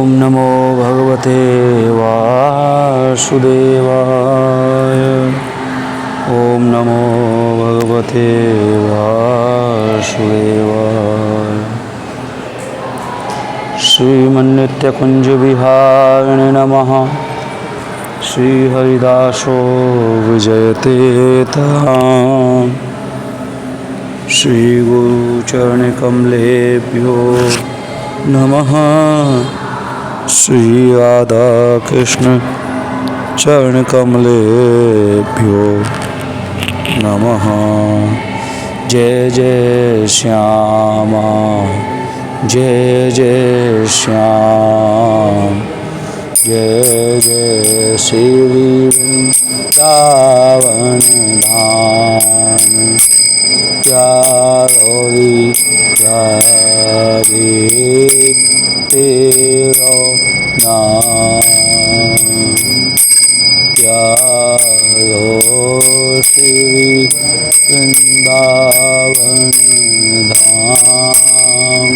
नमो भगवते वासुदेवाय। ओम नमो भगवते वासुदेवाय। श्रीमन्नित्यकुञ्जविहारिणे नमः। श्रीहरिदासो विजयते ताम्। श्रीगुरुचरणकमलेभ्यो नमः। श्री राधा कृष्ण चरणकमलेभ्यो नमः। जय जय श्यामा जय जय श्याम। जय जय श्री वृंदावन धाम। प्यारी प्यारी तेरा नाम। प्यारो श्री वृंदावन धाम।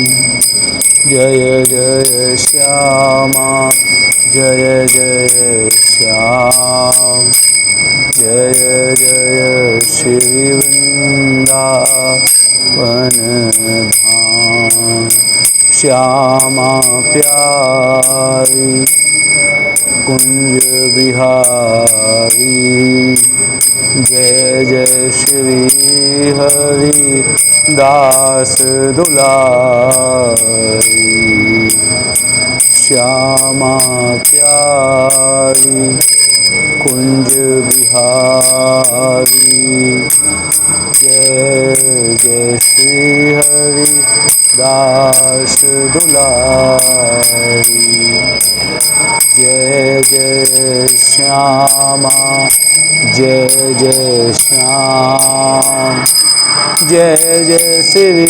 जय जय श्यामा जय जय श्याम। जय जय श्री वृंदावन धाम। श्यामा प्यारी कुंज बिहारी। जय जय श्री हरि दास दुलारी। श्यामा प्यारी कुंज बिहारी। जय जय श्री हरि दास दुलारी। जय जय श्यामा जय जय श्याम। जय जय श्री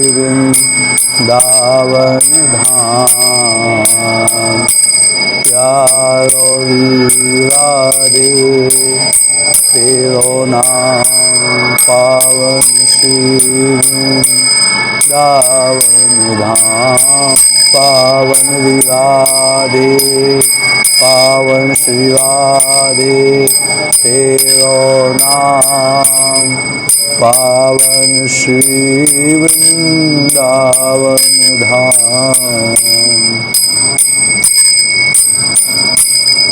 वृंदावन धाम। प्यारो राधे तेरो नाम। पावन श्री वृंदावन धाम। पावन राधे पावन श्री राधे तेरो नाम। पावन श्री वृंदावन धाम।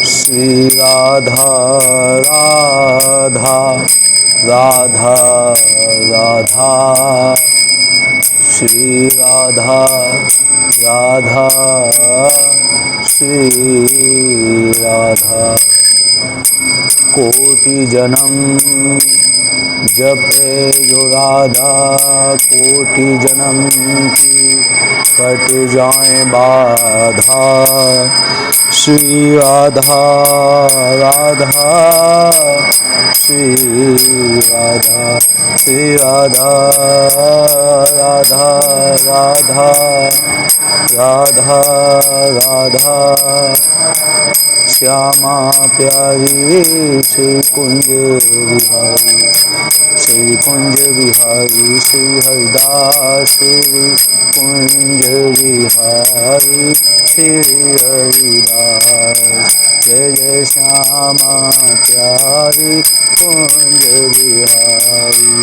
श्री राधा राधा राधा राधा। श्री राधा राधा श्री राधा। कोटि जन्म जपे जो राधा। कोटि जन्म की कट जाए बाधा। श्री राधा राधा श्री राधा। श्री राधा राधा राधा राधा राधा। श्यामा प्यारी श्री कुंज बिहारी। श्री कुंज बिहारी श्री हरिदास। श्री कुंज बिहारी श्री हरिदास। जय जय श्यामा प्यारी कुंज बिहारी।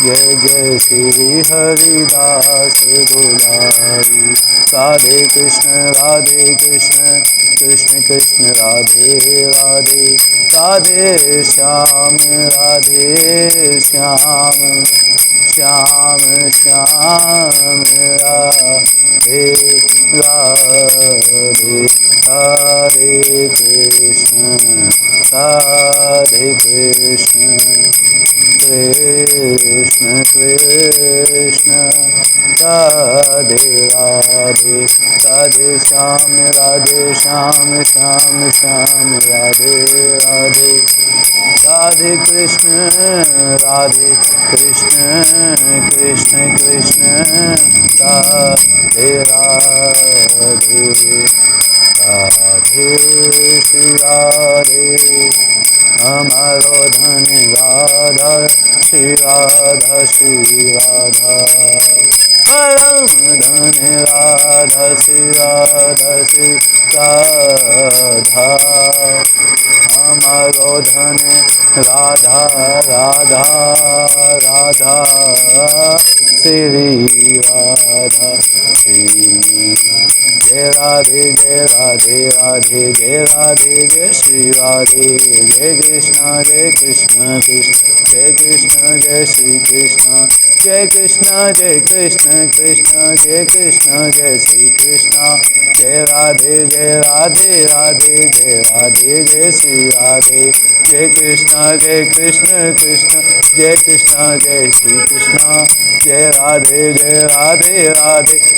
जय जय श्री हरिदास दुलारी। राधे कृष्ण कृष्ण कृष्ण राधे राधे। राधे श्याम राधे श्याम। श्याम श्याम राधे राधे। राधे कृष्ण कृष्ण कृष्ण राधे राधे। राधे श्याम श्याम श्याम राधे राधे। राधे कृष्ण कृष्ण कृष्ण राधे राधे। राधे श्री राधे हमारो धन राधा। श्री राधा परम धन राधा। श्री राधा राधा राधा राधा श्री राधा श्री जय राधे जय राधे राधे जय राधे जय श्री राधे जय कृष्ण कृष्ण जय कृष्ण जय श्री कृष्ण जय कृष्ण कृष्ण जय कृष्ण जय श्री कृष्ण जय राधे राधे जय राधे जय श्री राधे जय कृष्ण कृष्ण जय कृष्ण जय श्री कृष्ण जय राधे राधे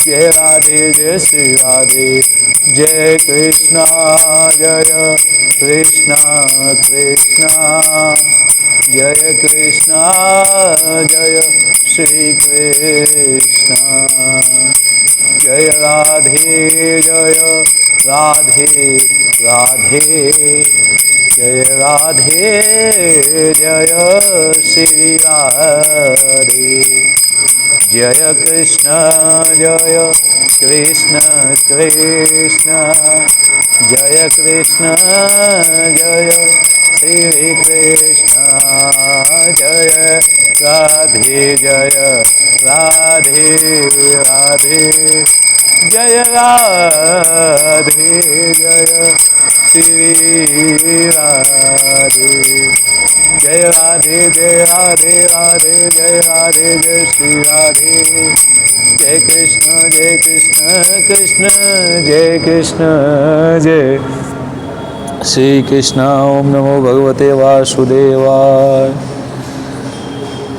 जय राधे जय श्री राधे जय कृष्ण कृष्ण जय कृष्ण जय श्री कृष्ण जय राधे राधे जय राधे जय श्री राधे जय कृष्ण कृष्ण जय कृष्ण जय श्री कृष्ण जय राधे राधे जय राधे जय श्री राधे जय राधे जय श्री राधे जय कृष्ण कृष्ण जय कृष्ण जय श्री कृष्ण। ओम नमो भगवते वासुदेवाय।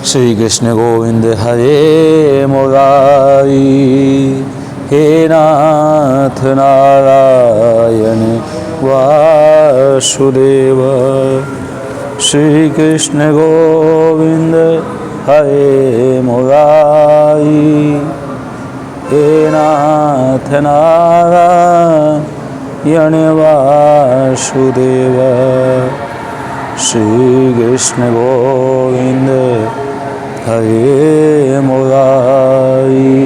श्री कृष्ण गोविंद हरे मुरारी हे नाथ नारायण वासुदेव। श्री कृष्ण गोविंद हरे मुरारी हे नाथ नारायण वासुदेव। श्री कृष्ण गोविंद हरे मुरारी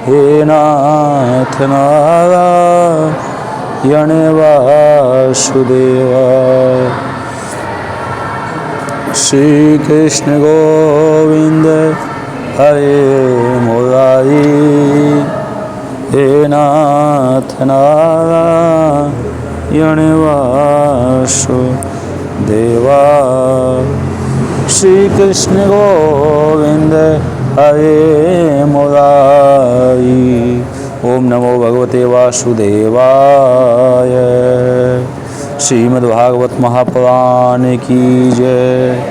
हे नाथ नारायण वासुदेव। श्री कृष्ण गोविंद हरे मुरारी हे नाथ नारायण वासुदेव। श्री कृष्ण गोविंद हरे मुरारी। ओम नमो भगवते वासुदेवाय। श्रीमद्भागवत महापुराण की जय।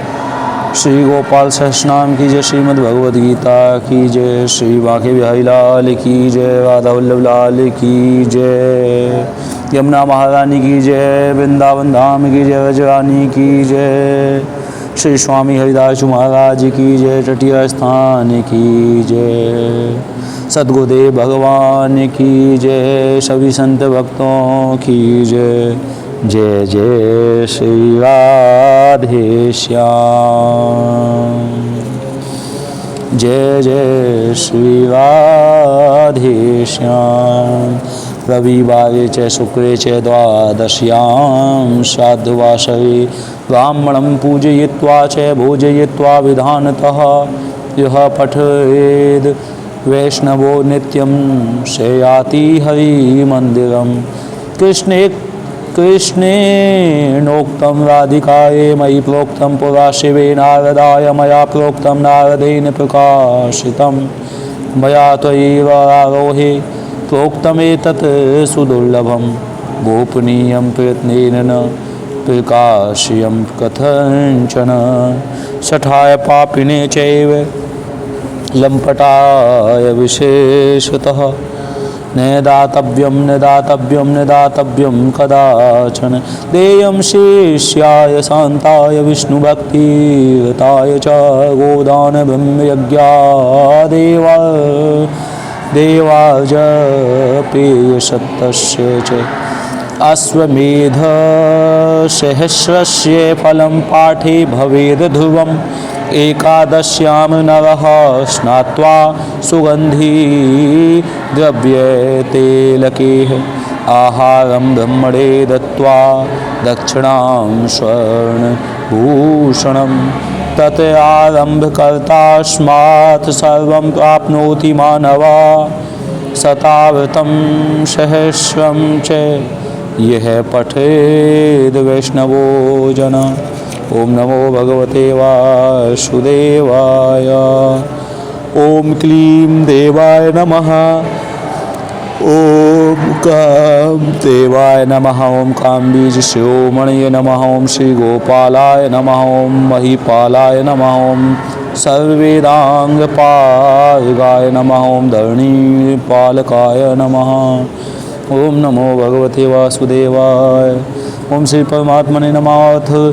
श्री गोपाल सहस्रनाम की जय। श्रीमद् भगवद गीता की जय। श्री बांके बिहारी लाल की जय। राधा वल्लभ लाल की जय। यमुना महारानी की जय। वृंदावन धाम की जय। व्रजरानी की जय। श्री स्वामी हरिदास महाराज की जय। तटीय स्थान की जय। सद्गुरुदेव भगवान की जय। सभी संत भक्तों की जय। जय जय श्री राधे श्याम। जय जय श्री राधे श्याम। रविवारे च शुक्रे च द्वादश्यां श्राद्धवासरे ब्राह्मणं पूजयित्वा च भोजयित्वा विधानतः यः पठेद् वैष्णवो नित्यं शयाति हरिमन्दिरं। कृष्णेनोक्तं राधिकायै मयि प्रोक्तं पुरा शिवे नारदाय मया प्रोक्तं नारदेन प्रकाशितं मया त्वयैव आरोहे प्रोक्तमेतत् सुदुर्लभं गोपनीयं प्रयत्नेन न प्रकाश्यं कथञ्चन। शठाय पापिने चैव लम्पटाय विशेषतः न दातव्यं कदाचन। देयं शिष्याय शान्ताय विष्णुभक्तिरताय च गोदान ब्रह्मयज्ञादेवा देवाजपेयसत्तस्य च अश्वमेध सहस्रस्य फलं पाठे भवेद् ध्रुवं एकादश्यां नरः स्नात्वा सुगंधी द्रव्यतेलकेः आहारं ब्रह्मणे दत्त्वा दक्षिणां स्वर्णभूषणं तत् आरम्भकर्तास्मात् सर्वं प्राप्नोति मानवा शताव्रतं सहस्रं च यह पठेद वैष्णवो जन। ओम नमो भगवते वासुदेवाय। ओम क्लीं देवाय नमः। ओम काम देवाय नमः। ओम काम बीज शिरोमणये नमः। ओम श्री गोपालाय नमः। ओम महीपालाय नमः। ओम सर्वेदांग पालकाय नमः। ओम धरणी पालकाय नमः। ओम नमो भगवते वासुदेवाय। ओम श्री परमात्मने नमः।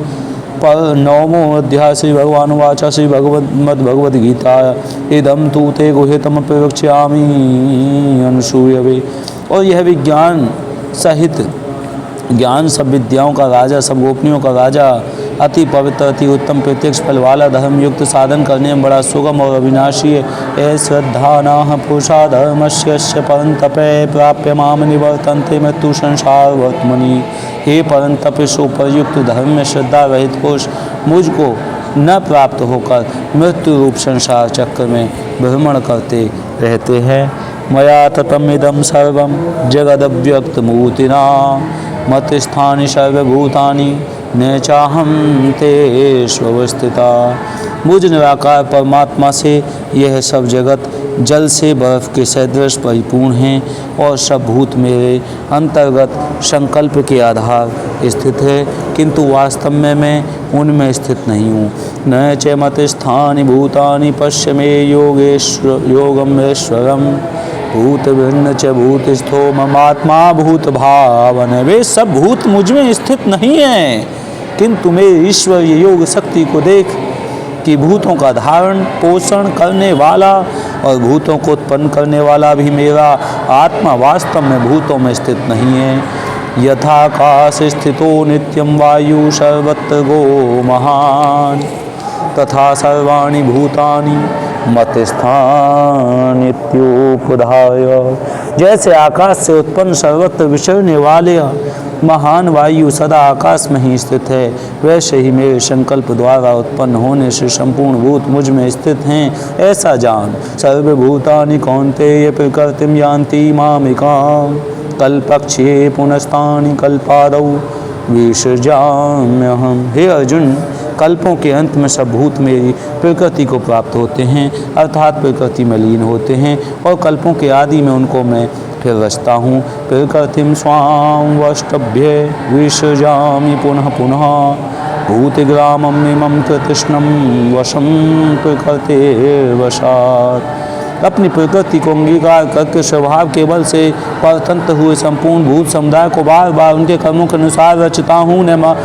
पर नवमो अध्याय श्री भगवान वाचा श्री भगवद्गीता इदम तू ते गुह्यतम प्रवक्ष्यामि अनुसूयवे। और यह विज्ञान सहित ज्ञान सब विद्याओं का राजा, सब गोपनियों का राजा, अति पवित्र अति उत्तम प्रत्यक्ष फल वाला, धर्म युक्त साधन करने में बड़ा सुगम और अविनाशी है। श्रद्धानाः पुरुषा धर्मस्य परंतपे प्राप्य माम निवर्तन्ते मृत्यु संसार वर्तमनि। हे परंतप, इस उपयुक्त धर्म में श्रद्धा रहित पुरुष मुझको न प्राप्त होकर मृत्यु रूप संसार चक्र में भ्रमण करते रहते हैं। मया ततम इदम सर्वम जगदव्यक्तमूर्तिना मतस्थानि सर्वभूतानि न चाहम तेष्वस्थिता। मुझ निराकार परमात्मा से यह सब जगत जल से बर्फ के सदृश परिपूर्ण हैं और सब भूत मेरे अंतर्गत संकल्प के आधार स्थित है, किंतु वास्तव में मैं उनमें स्थित नहीं हूँ। न च मतस्थानि भूतानि पश्य मे योगमेश्वरम भूत भिन्न च भूतस्थो ममात्मा भूत भावन। वे सब भूत मुझ में स्थित नहीं हैं, किंतु मेरे ईश्वर योग शक्ति को देख कि भूतों का धारण पोषण करने वाला और भूतों को उत्पन्न करने वाला भी मेरा आत्मा वास्तव में भूतों में स्थित नहीं है। यथाकाश स्थितो नित्यं वायु सर्वत्र गो महान तथा सर्वाणि भूतानि मतस्थानित्युपधाय। जैसे आकाश से उत्पन्न सर्वत्र विचरने वाले महान वायु सदा आकाश में ही स्थित है, वैसे ही मेरे संकल्प द्वारा उत्पन्न होने से संपूर्ण भूत मुझ में स्थित हैं, ऐसा जान। सर्वभूतानि कौन्तेय प्रकृतिं यान्ति मामिकां कल्पक्षये पुनस्तानि कल्पादौ विसृजाम्यहम्। हे अर्जुन, कल्पों के अंत में सब भूत मेरी प्रकृति को प्राप्त होते हैं, अर्थात प्रकृति में लीन होते हैं, और कल्पों के आदि में उनको मैं फिर रचता हूँ। प्रकृतिम स्वाम वष्टभ्य विसृजामि पुनः पुनः भूतिग्रामम् इमं कृष्णं वशं प्रकृतिर्वशात्। अपनी प्रकृति को अंगीकार करके स्वभाव के बल से परतंत्र हुए संपूर्ण भूत समुदाय को बार बार उनके कर्मों के अनुसार रचता हूँ। न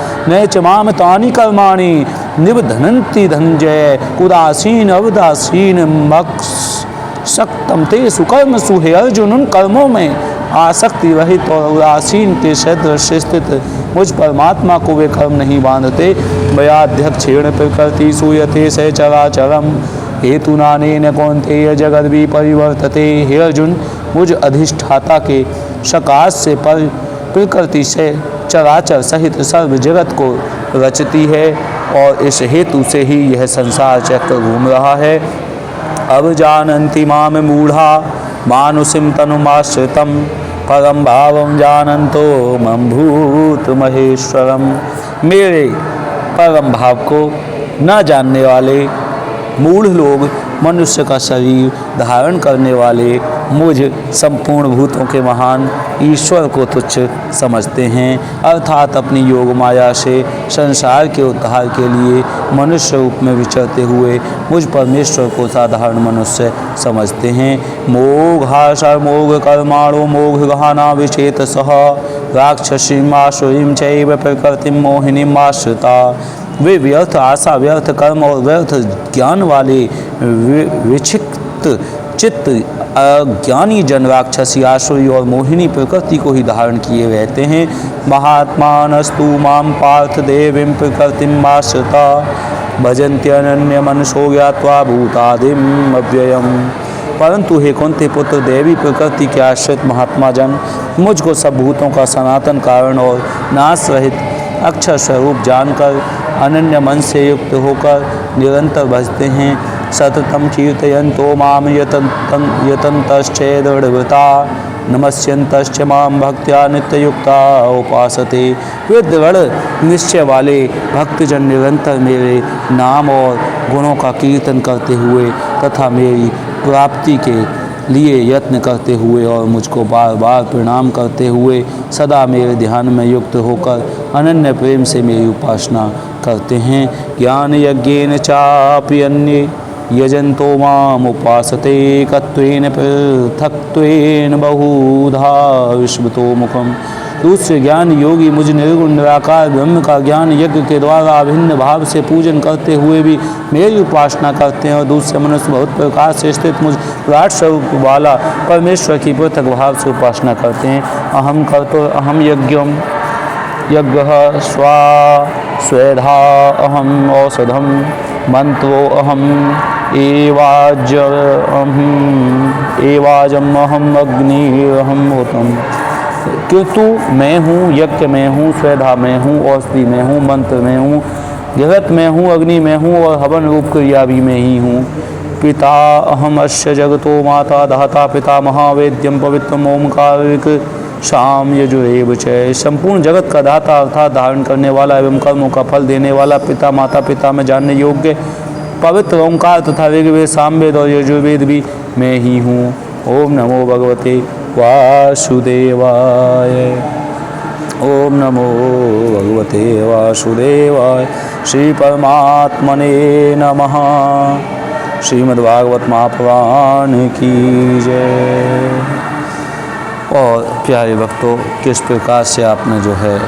च माम तानि कर्माणि निबधनन्ति धनंजय कुदासीन अवदासीन मक्सक्तम ते सुकर्मसु। हे अर्जुन, उन कर्मों में आसक्ति रहित और उदासीन के सदृश स्थित मुझ परमात्मा को वे कर्म नहीं बांधते। भयाध्यक्षेण प्रकृति सूयते स चराचरम हेतु नानेन कौन्तेय जगद भी परिवर्तते। हे अर्जुन, मुझ अधिष्ठाता के सकाश से पर प्रकृति से चराचर सहित सर्व जगत को रचती है, और इस हेतु से ही यह संसार चक्र घूम रहा है। अब जानन्ति माम मूढ़ा मानुषिं तनुमाश्रितं परम भावं जानन्तो मम भूत महेश्वरम। मेरे परम भाव को न जानने वाले मूढ़ लोग मनुष्य का शरीर धारण करने वाले मुझ संपूर्ण भूतों के महान ईश्वर को तुच्छ समझते हैं, अर्थात अपनी योग माया से संसार के उद्धार के लिए मनुष्य रूप में विचरते हुए मुझ परमेश्वर को साधारण मनुष्य समझते हैं। मोघाशा मोघ कर्माणो मोघ गहाना विचेत सह राक्षसीम आसुरीम चैव प्रकृतिम मोहिनीम आश्रिता। वे व्यर्थ आशा, व्यर्थ कर्म और व्यर्थ ज्ञान वाले विक्षिप्त चित्त अज्ञानी जन राक्षसी, आसुरी और मोहिनी प्रकृति को ही धारण किए रहते हैं। महात्मानस्तु माम पार्थ देवीं प्रकृतिम आश्रिता भजन्त्यनन्य मनसो ज्ञात्वा भूतादिम अव्ययम। परंतु हे कुंती पुत्र, दैवी प्रकृति के आश्रित महात्मा जन मुझको सब भूतों का सनातन कारण और नाश रहित अक्षर स्वरूप जानकर अनन्य मन से युक्त होकर निरंतर भजते हैं। सततम कीर्तयन्तो माम यतन्तश्च दृढ़व्रता नमस्यन्तश्च माम भक्त्या नित्ययुक्ता उपासते। वे दृढ़ निश्चय वाले भक्तजन निरंतर मेरे नाम और गुणों का कीर्तन करते हुए तथा मेरी प्राप्ति के लिए यत्न करते हुए और मुझको बार बार प्रणाम करते हुए सदा मेरे ध्यान में युक्त होकर अनन्य प्रेम से मेरी उपासना करते हैं। ज्ञान यज्ञेन चापि अन्ये यजन्तो माम उपासते कत्वेन पृथक्त्वेन बहुधा विश्वतो मुखम। दूसरे ज्ञान योगी मुझ निर्गुण निराकार ब्रह्म का ज्ञान यज्ञ के द्वारा अभिन्न भाव से पूजन करते हुए भी मेरी उपासना करते हैं और दूसरे मनुष्य बहुत प्रकार से स्थित मुझ विराट स्वरूप वाला परमेश्वर की पृथक भाव से उपासना करते हैं। अहम कर्तो अहम यज्ञम यज्ञ स्वा स्वेधा अहम औषधम मंत्रो अहम एवाजम अहम अग्नि अहम होतम। किंतु मैं हूँ, यज्ञ में हूँ, स्वेधा में हूँ, औषधि में हूँ, मंत्र में हूँ, जगत में हूँ, अग्नि में हूँ और हवन रूप क्रिया भी में ही हूँ। पिता अहम अस्य जगतो माता दाता पिता महावेद्यम पवित्रम ओमकारिक शाम यजुरेव च। संपूर्ण जगत का दाता अर्थात धारण करने वाला एवं कर्मों का फल देने वाला पिता माता पिता में जानने योग्य पवित्र ओंकार तथा ऋग्वेद सामवेद और यजुर्वेद भी मैं ही हूँ। ओम नमो भगवते वासुदेवाय। ओम नमो भगवते वासुदेवाय। श्री परमात्मने नमः। श्रीमद्भागवत महापुराण की जय। और प्यारे भक्तों, किस प्रकार से आपने जो है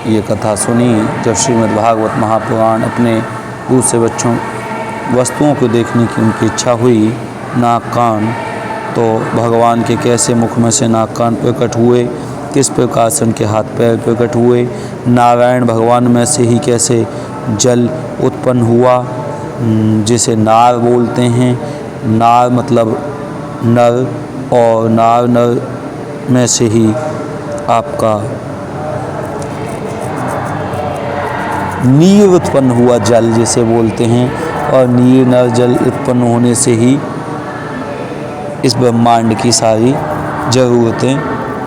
ये कथा सुनी, जब श्रीमद्भागवत महापुराण अपने दूसरे बच्चों वस्तुओं को देखने की उनकी इच्छा हुई, नाक कान, तो भगवान के कैसे मुख में से नाक कान प्रकट हुए, किस प्रकार से उनके हाथ पैर प्रकट हुए, नारायण भगवान में से ही कैसे जल उत्पन्न हुआ जिसे नार बोलते हैं। नार मतलब नर, और नार नर में से ही आपका नीर उत्पन्न हुआ, जल जिसे बोलते हैं, और नीर नर जल उत्पन्न होने से ही इस ब्रह्मांड की सारी ज़रूरतें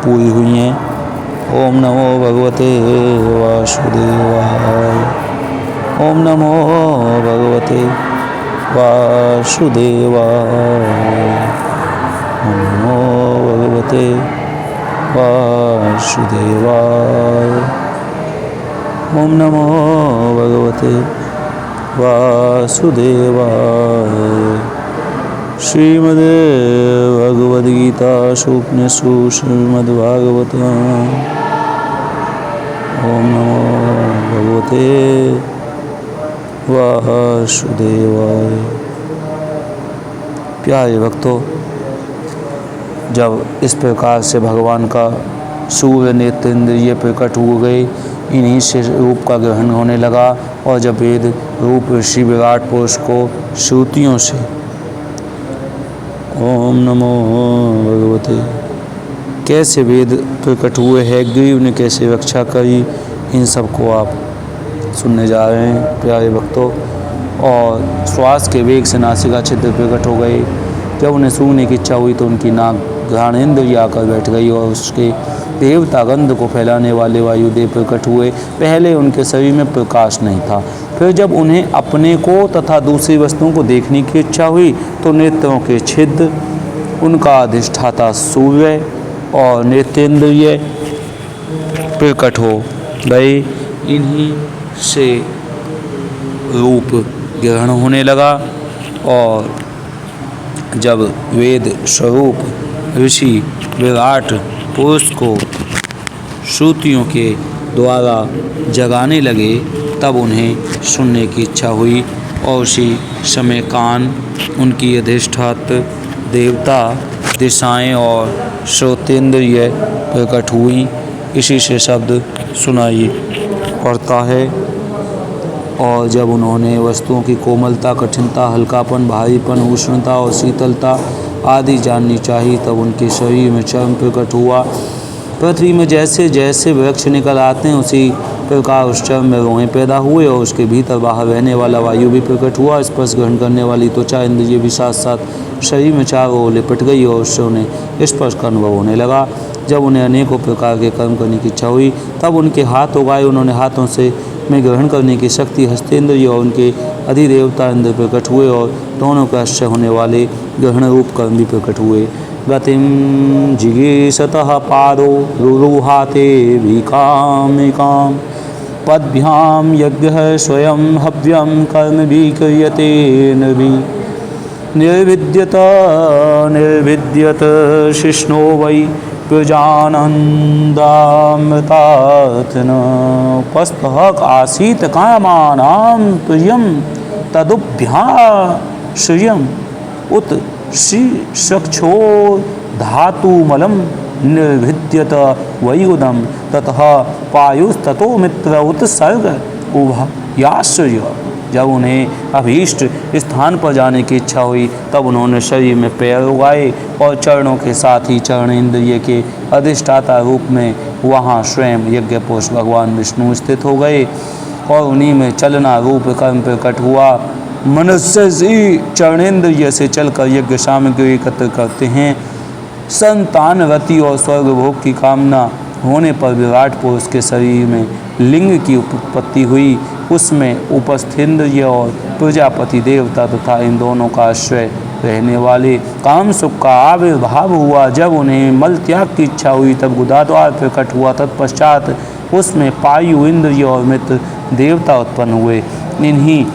पूरी हुई हैं। ओम नमो भगवते वासुदेवाय। ओम नमो भगवते वासुदेवाय। ओम नमो भगवते वासुदेवाय। ओम नमो भगवते वासुदेवाय। श्रीमद् भगवद गीता उपनिषदु श्रीमद्भागवत। ओम नमो भगवते वासुदेवाय। प्यारे भक्तों, जब इस प्रकार से भगवान का सूर्य नेत्र इंद्रिय प्रकट हो गए, इन्हीं से रूप का ग्रहण होने लगा, और जब वेद रूप ऋषि विराट पुरुष को श्रुतियों से ओम नमो भगवते कैसे वेद प्रकट हुए हैं, ग्रीव ने कैसे रक्षा करी, इन सब को आप सुनने जा रहे हैं प्यारे भक्तों। और श्वास के वेग से नासिका छिद्र प्रकट हो गए। जब उन्हें सूंघने की इच्छा हुई तो उनकी नाक घ्राणेन्द्रिय आकर बैठ गई और उसके देवता गंध को फैलाने वाले वायुदेव प्रकट हुए। पहले उनके शरीर में प्रकाश नहीं था, फिर जब उन्हें अपने को तथा दूसरी वस्तुओं को देखने की इच्छा हुई तो नेत्रों के छिद्र, उनका अधिष्ठाता सूर्य और नेत्रेंद्रिय प्रकट हो गए। इन्हीं से रूप ग्रहण होने लगा, और जब वेद स्वरूप ऋषि विराट पुरुष को श्रुतियों के द्वारा जगाने लगे, तब उन्हें सुनने की इच्छा हुई, और उसी समय कान, उनकी अधिष्ठात्र देवता, दिशाएं और श्रोतेंद्रिय प्रकट हुई। इसी से शब्द सुनाई पड़ता है। और जब उन्होंने वस्तुओं की कोमलता, कठिनता, हल्कापन, भारीपन, उष्णता और शीतलता आदि जाननी चाहिए, तब उनके शरीर में चर्म प्रकट हुआ। पृथ्वी में जैसे जैसे वृक्ष निकल आते हैं, उसी प्रकार उस चर्म में रोएं पैदा हुए और उसके भीतर बाहर रहने वाला वायु भी प्रकट हुआ। स्पर्श ग्रहण करने वाली त्वचा इंद्रिय भी साथ साथ शरीर में चारों ओर लिपट गई और उससे उन्हें स्पर्श का अनुभव होने लगा। जब उन्हें अनेकों प्रकार के कर्म करने की इच्छा हुई, तब उनके हाथ उगाए। उन्होंने हाथों से में ग्रहण करने की शक्ति हस्तेंद्रिय और उनके अधिदेवता इंद्र प्रकट हुए और दोनों के आश्चर्य होने वाले ग्रहण रूप कर्म भी प्रकट हुए। गतिम जिगीषतः पादो रुरुहाते विकामिकाम पद्भ्याम यज्ञः स्वयं हव्यम कर्म भी क्रियते नभि निर्विद्यत शिष्णो वै प्रजानन्दामृतात्न उपस्थः आसीत् कामानां प्रियं तदुभ्याश्रियम् उत श्रीशक्षो धातुमलं निर्भिद्यत वयुदम ततः पायुस्ततो मित्र उत्सर्ग उभयाश्रय। जब उन्हें अभीष्ट स्थान पर जाने की इच्छा हुई, तब उन्होंने शरीर में पैर उगाए और चरणों के साथ ही चरण इंद्रिय के अधिष्ठाता रूप में वहाँ स्वयं यज्ञपुरुष भगवान विष्णु स्थित हो गए और उन्हीं में चलना रूप कर्म प्रकट हुआ। मनुष्य ही चरणेन्द्रिय से चलकर यज्ञ सामग्री एकत्र करते हैं। संतानवती और स्वर्ग भोग की कामना होने पर विराट पुरुष के शरीर में लिंग की उत्पत्ति हुई। उसमें उपस्थेन्द्रिय और प्रजापति देवता तथा इन दोनों का आश्रय रहने वाले काम सुख का आविर्भाव हुआ। जब उन्हें मल त्याग की इच्छा हुई, तब गुदाद्वार प्रकट हुआ। तत्पश्चात उसमें पायु, इंद्रिय और मित्र देवता उत्पन्न हुए। इन्हीं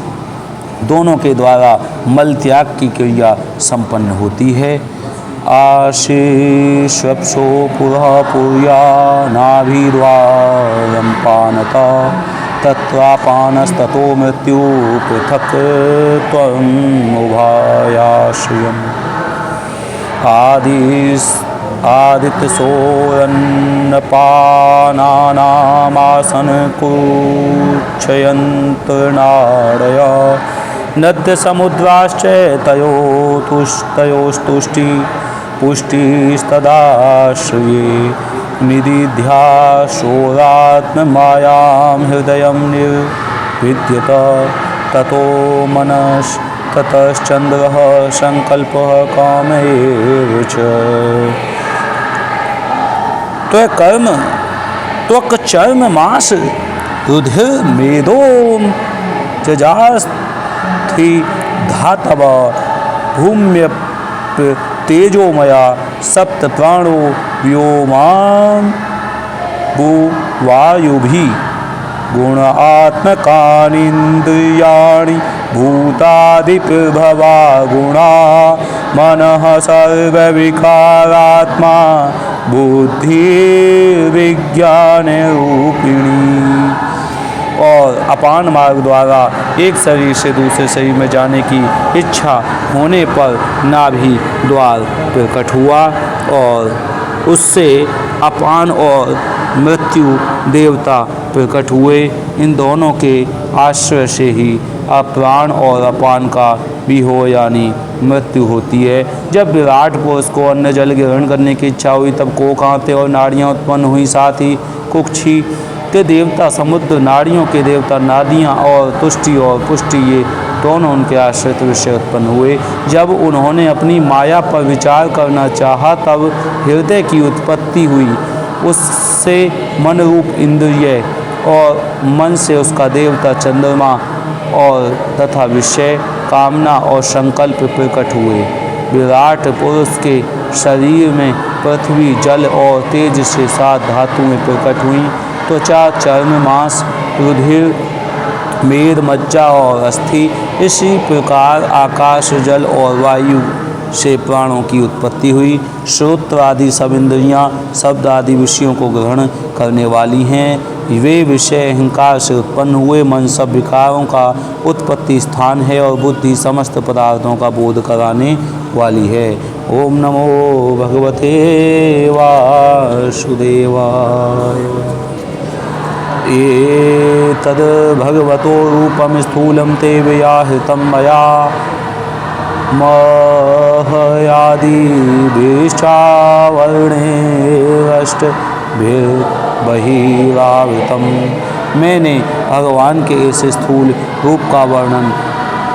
दोनों के द्वारा मल त्याग की क्रिया संपन्न होती है। आशीर्षप्सो पुरः पुर्या नाभिद्वारं पानता तत्रापानस्ततो मृत्यु पृथक् त्वम् उभयाश्रयम्। आदित्यसोरन्नपानानामासन कुक्षयन्तर्नाडय नद्य समुद्राश्च तयोस्तुष्टि पुष्टिस्तदाश्रये निदिध्याशोरात्ममायां हृदयं निर्विद्यत ततो मनस्ततश्चन्द्रः संकल्पः कामेव च। त्वकर्म त्वक चर्म मास रुधिर मेदोम जजास्थि धातव भूम्य तेजोमया सप्त प्राणो व्योमां वायुभि गुण आत्मकानीन्द्रियाणि भूतादिप्रभवा गुणा मनः सर्वविकारात्मा बुद्धिर्विज्ञानरूपिणी। और अपान मार्ग द्वारा एक शरीर से दूसरे शरीर में जाने की इच्छा होने पर नाभि द्वार प्रकट हुआ और उससे अपान और मृत्यु देवता प्रकट हुए। इन दोनों के आश्रय से ही अप्राण और अपान का भी हो यानी मृत्यु होती है। जब विराट पुरुष को अन्न जल ग्रहण करने की इच्छा हुई, तब कोक आते और नाड़ियाँ उत्पन्न हुई। साथ ही कुक्षी के देवता समुद्र, नाड़ियों के देवता नादियाँ और तुष्टि और पुष्टि, ये दोनों उनके आश्रित विषय उत्पन्न हुए। जब उन्होंने अपनी माया पर विचार करना चाहा, तब हृदय की उत्पत्ति हुई। उससे मन रूप इंद्रिय और मन से उसका देवता चंद्रमा और तथा विषय, कामना और संकल्प प्रकट हुए। विराट पुरुष के शरीर में पृथ्वी, जल और तेज से 7 धातुएं प्रकट हुई। त्वचा, चर्म, मांस, रुधिर, मेद, मज्जा और अस्थि। इसी प्रकार आकाश, जल और वायु से प्राणों की उत्पत्ति हुई। श्रोत्र आदि सब इंद्रियाँ शब्द आदि विषयों को ग्रहण करने वाली हैं। वे विषय अहंकार से उत्पन्न हुए। मन सब विकारों का उत्पत्ति स्थान है और बुद्धि समस्त पदार्थों का बोध कराने वाली है। ओम नमो भगवते वासुदेवाय। एतद् भगवतो रूपं स्थूलं ते व्याहृतं मया महयादिभिश्चावर्णेरष्टभिर्बहिरावृतं। मैंने भगवान के इस स्थूल रूप का वर्णन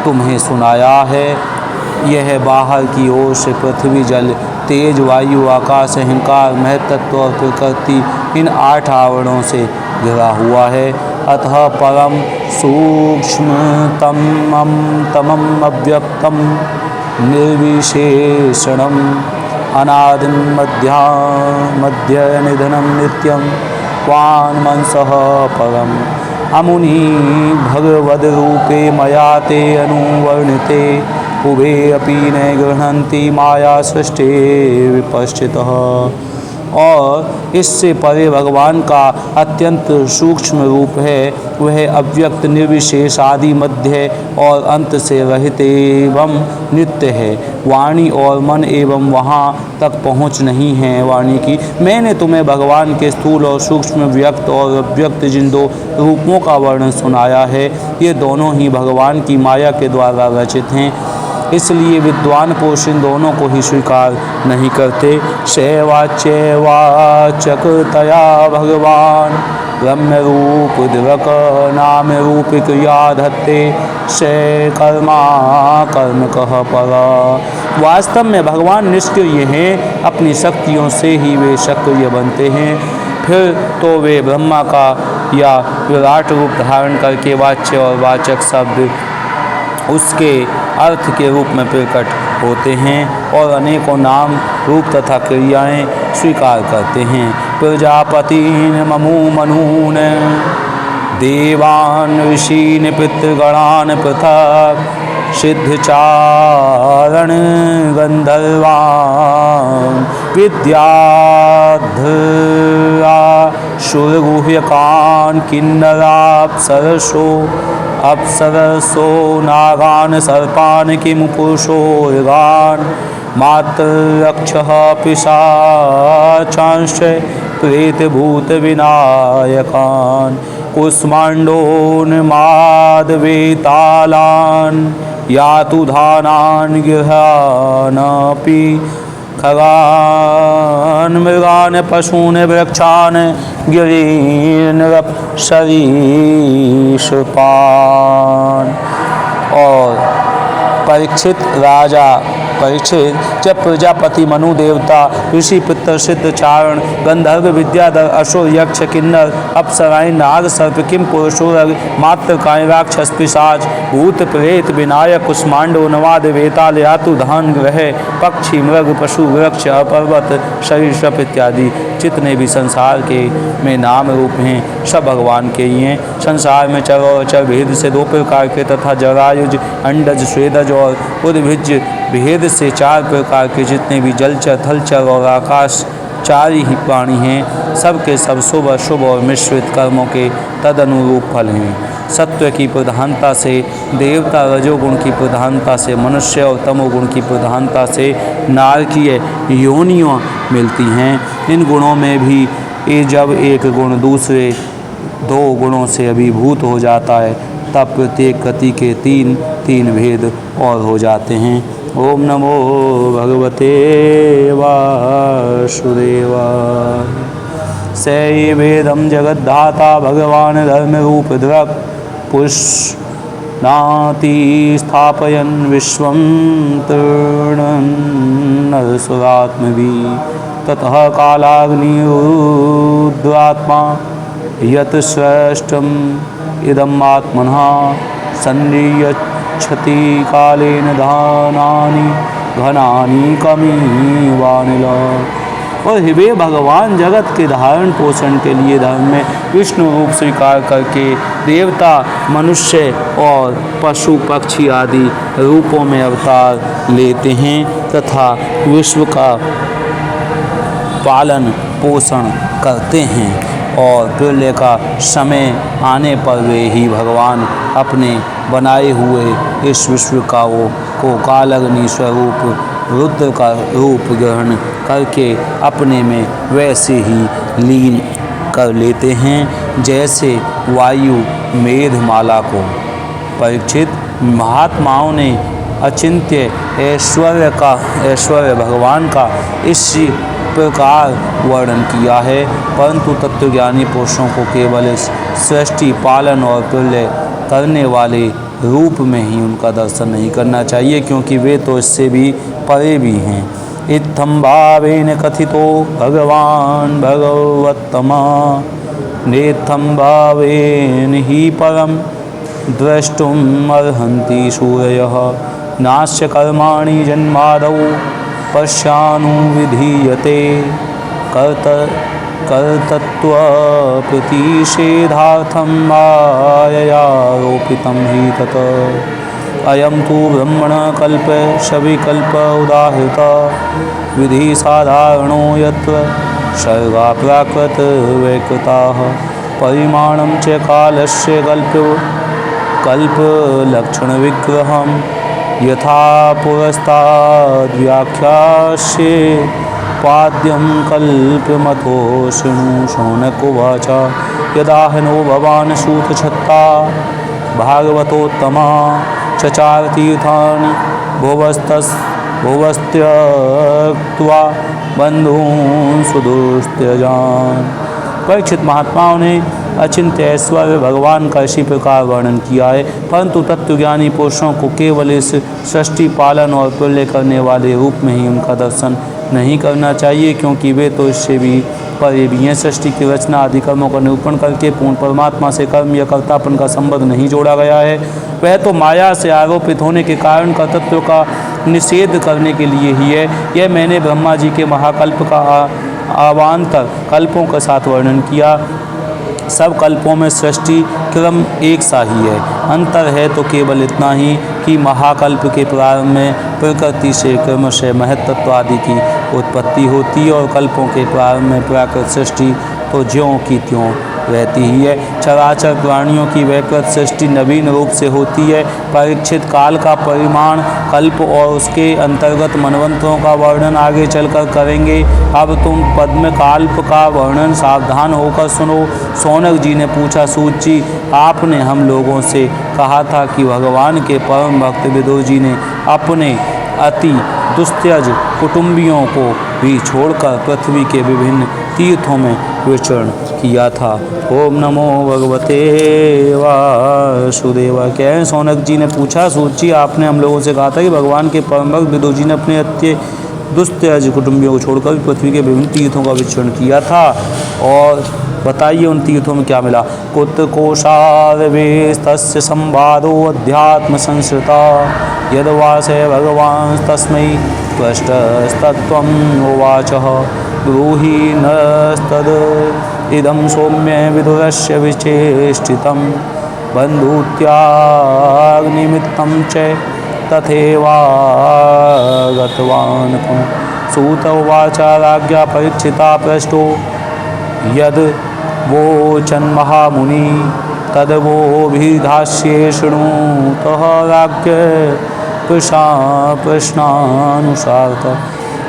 तुम्हें सुनाया है। यह बाहर की ओर से पृथ्वी, जल, तेज, वायु, आकाश, अहंकार, महत्त्व और प्रकृति इन 8 आवरणों से घिरा हुआ है। अतः परम सूक्ष्मतमं अव्यक्तं निर्विशेषणम् अनादिं मध्यनिधनं नित्यं वाङ्मनसः परम् अमुनि भगवद्रूपे मया ते अनुवर्णिते उभे अपि न गृह्णन्ति माया सृष्टे विपश्चितः। और इससे परे भगवान का अत्यंत सूक्ष्म रूप है। वह अव्यक्त, निर्विशेष, आदि, मध्य और अंत से रहित एवं नित्य है। वाणी और मन एवं वहाँ तक पहुँच नहीं है वाणी की। मैंने तुम्हें भगवान के स्थूल और सूक्ष्म, व्यक्त और अव्यक्त जिन 2 रूपों का वर्णन सुनाया है, ये दोनों ही भगवान की माया के द्वारा रचित हैं। इसलिए विद्वान पुरुष इन दोनों को ही स्वीकार नहीं करते। शैवाच्यवाचकतया भगवान ब्रह्म रूप दिवक नाम रूप क्रिया धत्ते शय कर्मा कर्म कह परा। वास्तव में भगवान निष्क्रिय हैं, अपनी शक्तियों से ही वे सक्रिय बनते हैं। फिर तो वे ब्रह्मा का या विराट रूप धारण करके वाच्य और वाचक शब्द उसके अर्थ के रूप में प्रकट होते हैं और अनेकों नाम, रूप तथा क्रियाएं स्वीकार करते हैं। प्रजापतीन ममु मनून देवान ऋषीन पितृगणान पृथक सिद्धचारण गंधर्वान् विद्याधरासुरगुह्यकान् किन्नराप्सरसो नागान् सर्पान् किं पुरुषोर्गान् मातृरक्षः पिशाचांश्च प्रेतभूतविनायकान् कुष्माण्डोन्मादवेतालान् यातुधानान् गृहानपि खगान् मृगान् पशून् वृक्षान् गिरीन्द्रसरीसृपान्। और परीक्षित जब प्रजापति, मनु देवता, ऋषि, पितर, सिद्ध, चारण, गंधर्व, विद्याधर, असुर, यक्ष, किन्नर, अप्सराएं, नाग, सर्प, किम पुरुषोरग, मातृकाय, राक्षस, पिशाच, भूत, प्रेत, विनायक, कुष्मांड, उन्माद, वेताल, यातुधान, ग्रह, पक्षी, मृग, पशु, वृक्ष, पर्वत, सरीसृप इत्यादि जितने भी संसार के में नाम रूप हैं, सब भगवान के ही हैं। संसार में चर और अचर भेद से 2 प्रकार के तथा जरायुज, अंडज, स्वेदज और उद्भिज भेद से 4 प्रकार के जितने भी जलचर, थलचर और आकाश 4 ही प्राणी हैं, सब के सब शुभ, अशुभ और मिश्रित कर्मों के तदनुरूप फल हैं। सत्व की प्रधानता से देवता, रजोगुण की प्रधानता से मनुष्य और तमोगुण की प्रधानता से नारकीय योनियाँ मिलती हैं। इन गुणों में भी जब एक गुण दूसरे 2 गुणों से अभिभूत हो जाता है, तब प्रत्येक गति के 3 भेद और हो जाते हैं। ओम नमो भगवते वासुदेवाय। सैवेदं जगद्धाता भगवान धर्म रूप द्रक पुष्णाति स्थापयन् विश्वं तृणन्नरसुरात्मभिः ततः कालाग्निरुद्रात्मा यत् स्रष्टम् इदम् आत्मनः संनियच्छति कालेन धानानि घनानि कमीवानिल। और वे भगवान जगत के धारण पोषण के लिए धर्म में विष्णु रूप स्वीकार करके देवता, मनुष्य और पशु, पक्षी आदि रूपों में अवतार लेते हैं तथा विश्व का पालन पोषण करते हैं। और प्रलय का समय आने पर वे ही भगवान अपने बनाए हुए इस विश्व को कालाग्नि स्वरूप रुद्र का रूप ग्रहण करके अपने में वैसे ही लीन कर लेते हैं, जैसे वायु मेघमाला को। परीक्षित, महात्माओं ने अचिंत्य ऐश्वर्य भगवान का इस प्रकार वर्णन किया है, परंतु तत्वज्ञानी पुरुषों को केवल इस सृष्टि, पालन और प्रलय करने वाले रूप में ही उनका दर्शन नहीं करना चाहिए, क्योंकि वे तो इससे भी परे भी हैं। इत्थं भावेन कथितो भगवान भगवत्तमा, नेत्थं भावेन ही परम द्रष्टुम अर्हन्ति सूरयः। नास्य कर्माणि जन्मादौ पश्यानुविधीयते, कर्तृत्वप्रतिषेधार्थं माययारोपितं हि तत्। अयं तु ब्रह्मणकल्प सविकल्प उदाहृत विधि साधारणो यत्र सर्गा प्राकृत वैकृताः। परिमाणं च कालस्य कल्पलक्षणविग्रहं यथा पुरस्ताद्व्याख्यास्ये पाद्यं कल्पमथो शृणु शौनक उवाच। यदाहनो भवान् सूतछत्ता भागवतोत्तमा चचार तीर्थानि भुवस्त्यक्त्वा बन्धून् सुदुस्त्यजान्। परीक्षित, महात्माओं ने अचिंत्य ऐश्वर्य भगवान का इसी प्रकार वर्णन किया है, परंतु तत्वज्ञानी पुरुषों को केवल इस सृष्टि, पालन और प्रलय करने वाले रूप में ही उनका दर्शन नहीं करना चाहिए, क्योंकि वे तो इससे भी परे भी हैं। सृष्टि की रचना आदि कर्मों का निरूपण करके पूर्ण परमात्मा से कर्म या कर्तापन का संबंध नहीं जोड़ा गया है। वह तो माया से आरोपित होने के कारण कर्तृत्व का निषेध करने के लिए ही है। यह मैंने ब्रह्मा जी के महाकल्प का अवान्तर कल्पों के साथ वर्णन किया। सब कल्पों में सृष्टि क्रम एक सा ही है, अंतर है तो केवल इतना ही कि महाकल्प के प्रारंभ में प्रकृति से क्रमशः महत्त्व आदि की उत्पत्ति होती है और कल्पों के प्रारंभ में प्राकृत सृष्टि तो ज्यों की त्यों रहती ही है। चराचर प्राणियों की वैकृत सृष्टि नवीन रूप से होती है। परीक्षित, काल का परिमाण कल्प और उसके अंतर्गत मनवंतरों का वर्णन आगे चलकर करेंगे। अब तुम पद्मकाल्प का वर्णन सावधान होकर सुनो। शौनक जी ने पूछा, सूत जी, आपने हम लोगों से कहा था कि भगवान के परम भक्त विदुर जी ने अपने अति दुस्त्यज कुटुंबियों को भी छोड़कर पृथ्वी के विभिन्न तीर्थों में विचरण किया था। ओम नमो भगवते वासुदेवाय। कह शौनक जी ने पूछा, सूत जी, आपने हम लोगों से कहा था कि भगवान के परम भक्त विदुर जी ने अपने अति दुस्त्यज कुटुंबियों को छोड़कर पृथ्वी के विभिन्न तीर्थों का विचरण किया था, और बताइए उन तीर्थों में क्या मिला। कुत्र कोशादवेस्तस्य संवादो अध्यात्म संस्कृता, यदवासे भगवान तस्मै त्वष्टस्तत्त्वम् उवाचः। ब्रूहि नस्तद् इदं सौम्य विदुरस्य विचेष्टितं, बन्धुत्यागनिमित्तं च तथैवागतवान्। सूत उवाच, राज्ञा परीक्षिता पृष्टो यद् वोचन्महामुनि तद्वोभिधास्ये शृणुतः राज्ञ प्रश्नानुसारतः।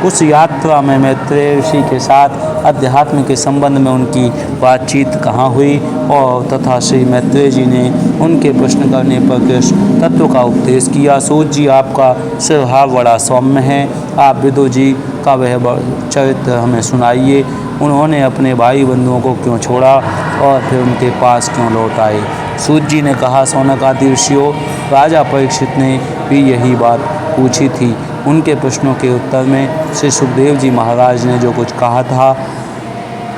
उस यात्रा में मैत्रेय ऋषि के साथ अध्यात्म के संबंध में उनकी बातचीत कहाँ हुई, और तथा श्री मैत्रेय जी ने उनके प्रश्न करने पर कृष्ण तत्व का उपदेश किया। सूत जी, आपका स्वभाव बड़ा सौम्य है, आप विदुर जी का वह चरित्र हमें सुनाइए। उन्होंने अपने भाई बंधुओं को क्यों छोड़ा और फिर उनके पास क्यों लौट आए। सूत जी ने कहा, शौनक आदि ऋषियों, राजा परीक्षित ने भी यही बात पूछी थी। उनके प्रश्नों के उत्तर में श्री सुखदेव जी महाराज ने जो कुछ कहा था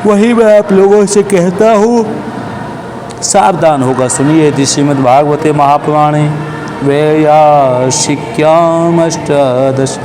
वही मैं आप लोगों से कहता हूँ, सावधान होकर सुनिए। श्रीमद्भागवते महापुराणे वैयासिक्याम अष्टादश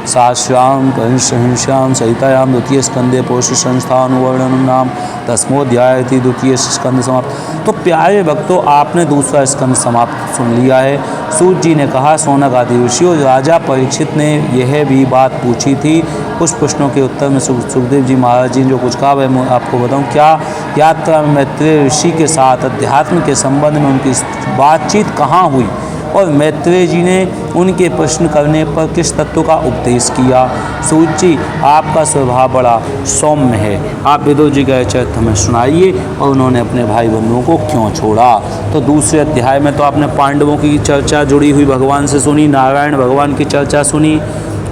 सहस्राम पंचसहस्राम सहितायाम द्वितीय स्कंदे पौष संस्थानुवर्णनम नाम 10वां द्वितीय स्कंद समाप्त। तो प्यारे भक्तों, आपने दूसरा स्कंद समाप्त सुन लिया है। सूत जी ने कहा, शौनक आदि ऋषियों, राजा परीक्षित ने यह भी बात पूछी थी। उस प्रश्नों के उत्तर में सुखदेव जी महाराज जी ने जो कुछ कहा वह मैं आपको बताऊं। क्या यात्रा में मैत्रेय ऋषि के साथ अध्यात्म के संबंध में उनकी बातचीत कहाँ हुई और मैत्रेय जी ने उनके प्रश्न करने पर किस तत्व का उपदेश किया। सूत जी, आपका स्वभाव बड़ा सौम्य है, आप विदुर जी का चरित्र हमें सुनाइए और उन्होंने अपने भाई बंधुओं को क्यों छोड़ा। तो दूसरे अध्याय में तो आपने पांडवों की चर्चा जुड़ी हुई भगवान से सुनी, नारायण भगवान की चर्चा सुनी,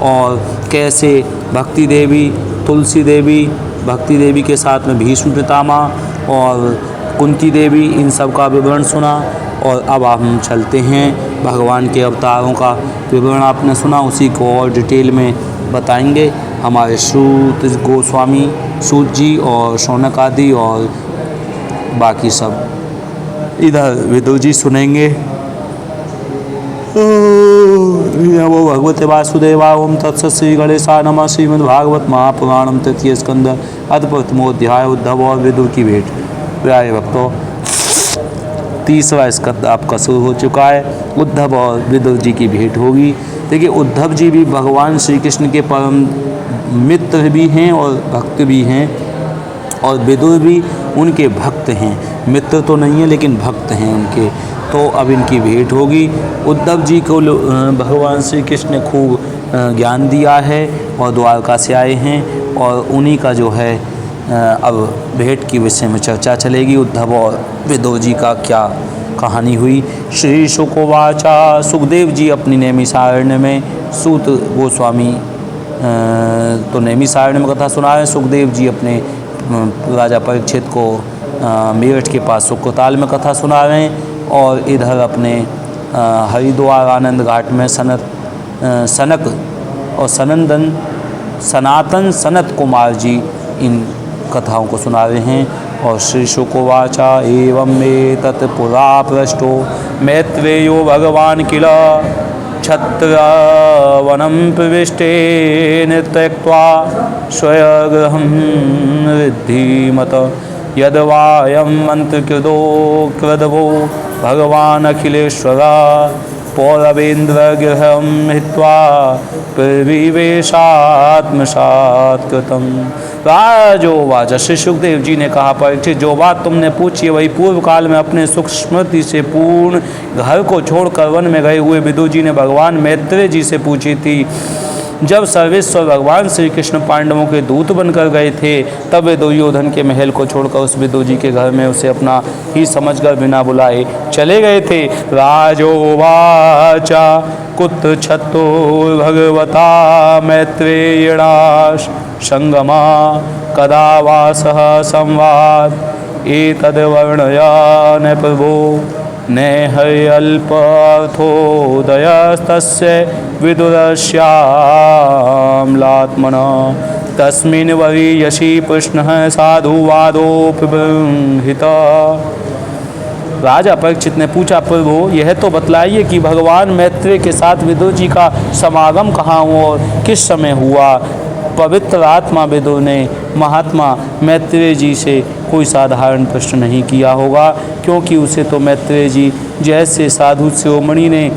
और कैसे भक्ति देवी, तुलसी देवी, भक्ति देवी के साथ में भीष्म पितामह और कुंती देवी, इन सब का विवरण सुना। और अब हम चलते हैं, भगवान के अवतारों का विवरण आपने सुना, उसी को और डिटेल में बताएंगे हमारे सूत गोस्वामी, सूत जी और शौनक आदि, और बाकी सब इधर विदुर जी सुनेंगे। नमो भगवते वासुदेवाय। ओम तत्सत्। श्री गणेशाय नमः। श्रीमद्भागवत महापुराणम तृतीय स्कंद अथ प्रथमोध्याय। उद्धव और विदुर की भेंट। प्यारे भक्तों, 30वां स्कंद आपका शुरू हो चुका है। उद्धव और विदुर जी की भेंट होगी। देखिए, उद्धव जी भी भगवान श्री कृष्ण के परम मित्र भी हैं और भक्त भी हैं, और विदुर भी उनके भक्त हैं। मित्र तो नहीं है लेकिन भक्त हैं उनके। तो अब इनकी भेंट होगी। उद्धव जी को भगवान श्री कृष्ण ने खूब ज्ञान दिया है और द्वारका से आए हैं, और उन्हीं का जो है अब भेंट की विषय में चर्चा चलेगी। उद्धव और विदुर जी का क्या कहानी हुई। श्री शुकोवाचा। सुखदेव जी अपनी नैमिषारण्य में, सूत गोस्वामी तो नैमिषारण्य में कथा सुना रहे हैं, सुखदेव जी अपने राजा परीक्षित को मेरठ के पास सुकोताल में कथा सुना रहे हैं, और इधर अपने हरिद्वार आनंद घाट में सनक और सनातन सनत कुमार जी इन कथाओं को सुना रहे हैं। और श्री शुकोवाचा। एवं में तत्पुरा पृष्टो मैत्रेयो भगवान किल छत्रवनं प्रविष्टे त्यक्त्वा स्वगृहं विद्धिमत यद्वायं मन्त्रकृतो कृदवो भगवान् अखिलेश्वरा पौरवेन्द्रगृहं हित्वा प्रविवेशात्मसात् कृतम्। राजोवाच। श्री सुखदेव जी ने कहा, परीक्षित, जो बात तुमने पूछी वही पूर्व काल में अपने सुख स्मृति से पूर्ण घर को छोड़कर वन में गए हुए विदुर जी ने भगवान मैत्रेय जी से पूछी थी। जब सर्वेश्वर भगवान श्री कृष्ण पांडवों के दूत बनकर गए थे, तब वे दुर्योधन के महल को छोड़कर उस विदुर जी के घर में उसे अपना ही समझकर बिना बुलाए चले गए थे। राजोवाचा। कुत्र छत्तो भगवता मैत्रेयणा संगमा कदा वासः संवाद एतद् वर्णय न प्रभो न हर्यल्पर्थोदयस्तस्य विदुरस्याम्लात्मनः तस्मिन् वरीयसी प्रश्नः साधुवादोपबृंहितः। राजा परीक्षित ने पूछा, प्रभु यह तो बतलाइए कि भगवान मैत्रेय के साथ विदुर जी का समागम कहाँ हुआ और किस समय हुआ। पवित्र आत्मा विदुर ने महात्मा मैत्रेय जी से कोई साधारण प्रश्न नहीं किया होगा, क्योंकि उसे तो मैत्रेय जी जैसे साधु शिरोमणि ने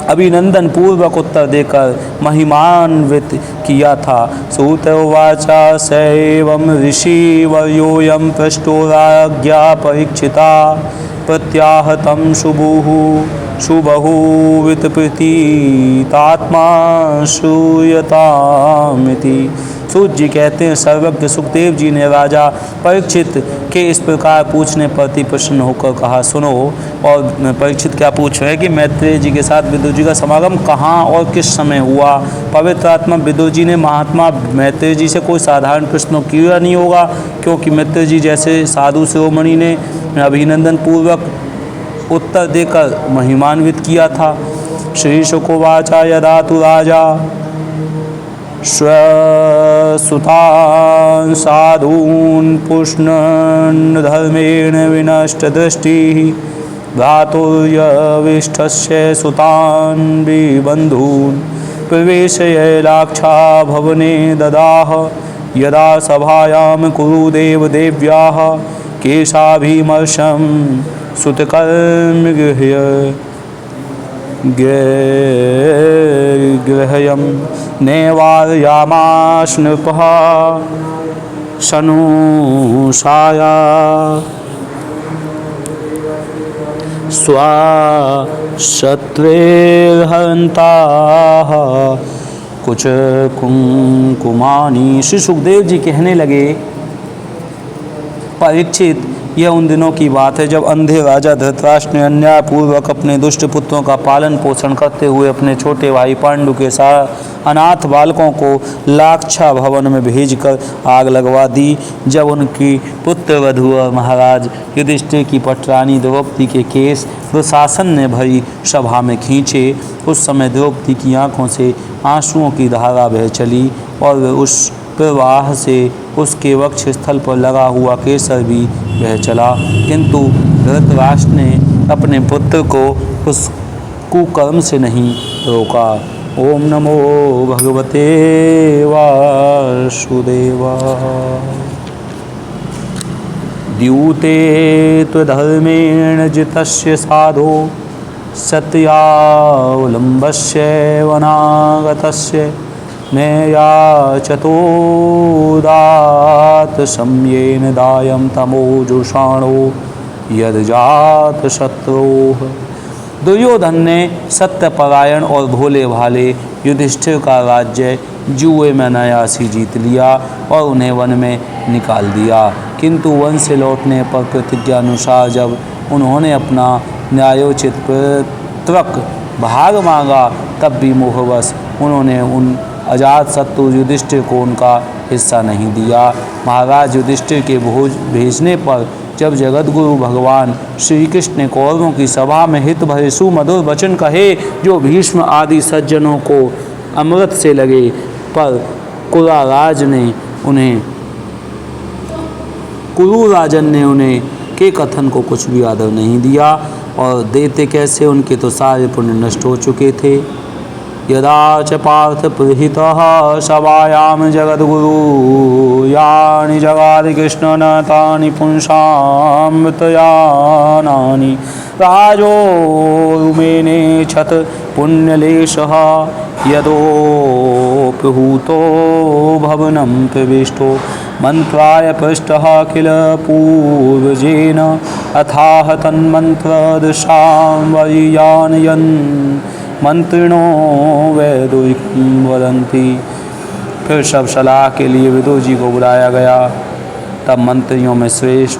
अभिनंदन पूर्वक उत्तर देकर महिमान्वित किया था। सूतोवाचा। सैवं ऋषिवर्योऽयं पृष्टो राज्ञा परीक्षिता प्रत्याहतं शुबहुवितप्रीतात्मा श्रूयतामिति। सूत जी कहते हैं, सर्वज्ञ सुखदेव जी ने राजा परीक्षित के इस प्रकार पूछने पर अति प्रसन्न होकर कहा, सुनो। और परीक्षित क्या पूछ रहे हैं कि मैत्रेय जी के साथ विदुर जी का समागम कहाँ और किस समय हुआ। पवित्र आत्मा विदुर जी ने महात्मा मैत्रेय जी से कोई साधारण प्रश्न किया नहीं होगा, क्योंकि मैत्रेय जी जैसे साधु शिरोमणि ने अभिनंदन पूर्वक उत्तर देकर महिमान्वित किया था। श्री शुकोवाचा। यदा तु राजा स्वसुतान् साधून् पुष्णन् धर्मेण विनष्टदृष्टिः भ्रातुर्यविष्ठस्य सुतान् विबन्धून् प्रवेशय लाक्षा भवने ददाह। यदा सभायां कुरुदेव देव्याः केशाभिमर्शं सुतकर्म गृह्यं नैवार्यामास नृपः शनुषाया। स्वशत्रुर्हन्ताः कुछ कुंकुमानी। श्री सुखदेव जी कहने लगे, परीक्षित, यह उन दिनों की बात है जब अंधे राजा धृतराष्ट्र ने अन्यायपूर्वक अपने दुष्ट पुत्रों का पालन पोषण करते हुए अपने छोटे भाई पांडु के साथ अनाथ बालकों को लाक्षा भवन में भेजकर आग लगवा दी। जब उनकी पुत्र वधू और महाराज युधिष्ठिर की पटरानी द्रौपदी के केस दुशासन ने भरी सभा में खींचे, उस समय द्रौपदी की आंखों से आंसुओं की धारा बह चली और वे उस प्रवाह से उसके वक्ष स्थल पर लगा हुआ केसर भी बह चला। किंतु धृतराष्ट्र ने अपने पुत्र को उस कुकर्म से नहीं रोका। ओम नमो भगवते वासुदेवाय। द्यूते त्वधर्मेण जितस्य साधो सत्यावलम्बस्य वनागतस्य नयाचतोदात सम्येन दायं तमोजुषाणो यद्जात शत्रोः। दुर्योधन ने सत्यपरायण और भोले भाले युधिष्ठिर का राज्य जुए में अनायासी जीत लिया और उन्हें वन में निकाल दिया। किंतु वन से लौटने पर प्रतिज्ञानुसार जब उन्होंने अपना न्यायोचित पृथक भाग मांगा, तब भी मोहवश उन्होंने उन अजात शत्रु युधिष्ठिर को उनका हिस्सा नहीं दिया। महाराज युधिष्ठिर के भोज भेजने पर जब जगतगुरु भगवान श्री कृष्ण ने कौरवों की सभा में हित भरे सुमधुर वचन कहे, जो भीष्म आदि सज्जनों को अमृत से लगे, पर कुरुराजन ने उन्हें के कथन को कुछ भी आदर नहीं दिया, और देते कैसे, उनके तो सारे पुण्य नष्ट हो चुके थे। यदा च पार्थ प्रहितः सभायां जगद्गुरु यानि जगादि कृष्ण न तानि पुंसामृतयानानि राजोरुमेने छत पुण्यलेशः यदोपहूतो भवनं प्रविष्टो मंत्राय पृष्ठः किल पूर्वजेन अथाह तन्मन्त्रदृशां वैयानयन् मंत्रिणो वैदुर्यं वदन्ति। फिर सब सलाह के लिए विदुर जी को बुलाया गया। तब मंत्रियों में श्रेष्ठ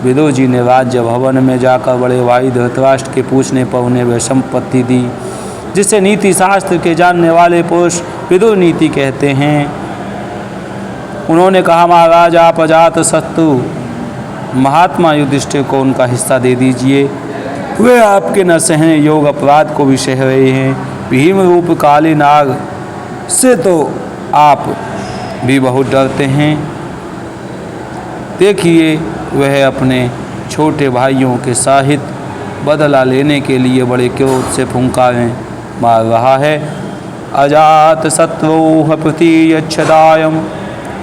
विदुर जी ने राज्य भवन में जाकर बड़े भाई धृतराष्ट्र के पूछने पर उन्हें वह संपत्ति दी जिसे नीति शास्त्र के जानने वाले पुरुष विदुर नीति कहते हैं। उन्होंने कहा, महाराज, आप अजात शत्रु महात्मा युधिष्ठिर को उनका हिस्सा दे दीजिए। वे आपके न सहने योग अपराध को भी सह रहे हैं। भीम रूप काली नाग से तो आप भी बहुत डरते हैं। देखिए, वह अपने छोटे भाइयों के साहित बदला लेने के लिए बड़े क्रोध से फुंकारें मार रहा है। अजात शत्रुः प्रतीयच्छदायं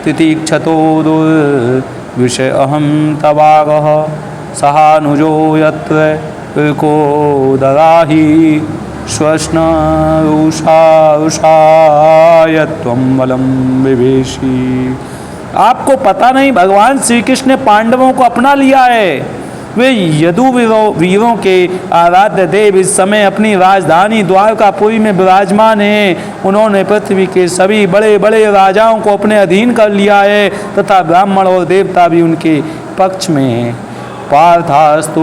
तितिक्षतो दुर्विषय अहं तवागः सहानुजो यत्र को दराही श्वश्नरुषायत्वं बलं विवेशी। आपको पता नहीं, भगवान श्री कृष्ण ने पांडवों को अपना लिया है। वे यदु वीरों के आराध्य देव इस समय अपनी राजधानी द्वारकापुरी में विराजमान हैं। उन्होंने पृथ्वी के सभी बड़े बड़े राजाओं को अपने अधीन कर लिया है तथा ब्राह्मण और देवता भी उनके पक्ष में हैं। पार्थास्तु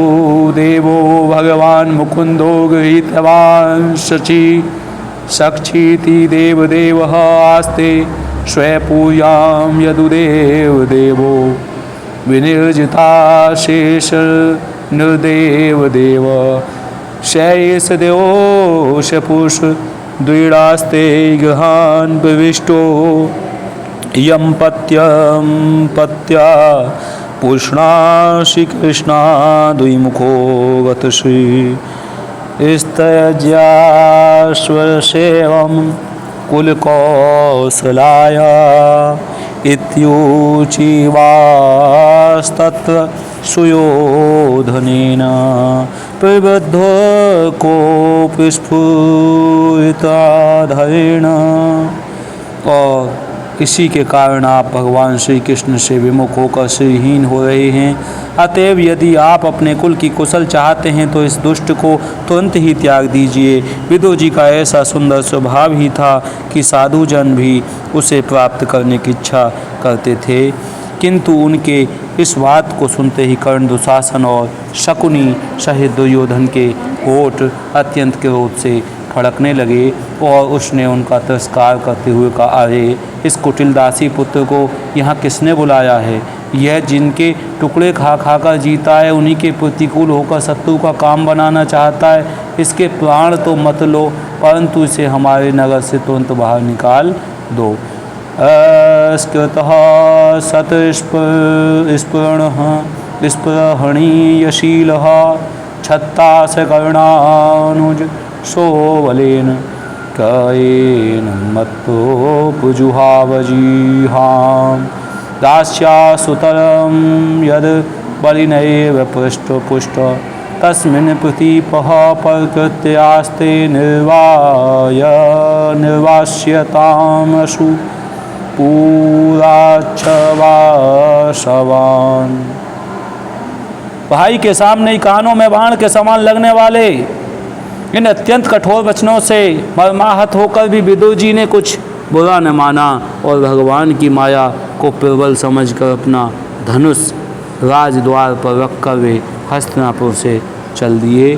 देवो भगवान मुकुंदो गृहीतवान् सक्षीति देवदेवः आस्ते स्वपूयां यदुदेव देवो विनिर्जिता शेष निर्देव देव शैष देवोश पुरुष द्विडास्ते गृहान् प्रविष्टो यं पत्या पुष्णा श्री कृष्णा द्विमुखो गत श्री स्तज्याश्वसेवं कुलकौसलाय इत्युचीवास्तत्र सुयोधनेन प्रबद्धो कोऽपि स्फुरिताधरेण। और इसी के कारण आप भगवान श्री कृष्ण से विमुख होकर श्रीहीन हो रहे हैं। अतएव यदि आप अपने कुल की कुशल चाहते हैं तो इस दुष्ट को तुरंत ही त्याग दीजिए। विदुर जी का ऐसा सुंदर स्वभाव ही था कि साधु जन भी उसे प्राप्त करने की इच्छा करते थे, किंतु उनके इस बात को सुनते ही कर्ण, दुशासन और शकुनी सहित दुर्योधन के होठ अत्यंत क्रोध से फड़कने लगे और उसने उनका तिरस्कार करते हुए कहा, अरे इस कुटिल दासी पुत्र को यहाँ किसने बुलाया है? यह जिनके टुकड़े खा खा कर जीता है, उन्हीं के प्रतिकूल होकर शत्रु का काम बनाना चाहता है। इसके प्राण तो मत लो, परंतु इसे हमारे नगर से तुरंत बाहर निकाल दो। अस्कृतः स्पृहणीयशीलः छत्तास कर्णानुज सोबलेन कयेन मत्तो पुजुहावजीहां दास्यासुतरं यद् बलिनैव पृष्ठपुष्ट तस्मिन् प्रतीपः प्रकृत्यास्ते निर्वास्यतामसु पूराच्छवासवान। भाई के सामने ही कानों में बाण के समान लगने वाले इन अत्यंत कठोर वचनों से मर्माहत होकर भी विदुर जी ने कुछ बुरा न माना और भगवान की माया को प्रबल समझकर अपना धनुष राजद्वार पर रखकर वे हस्तिनापुर से चल दिए।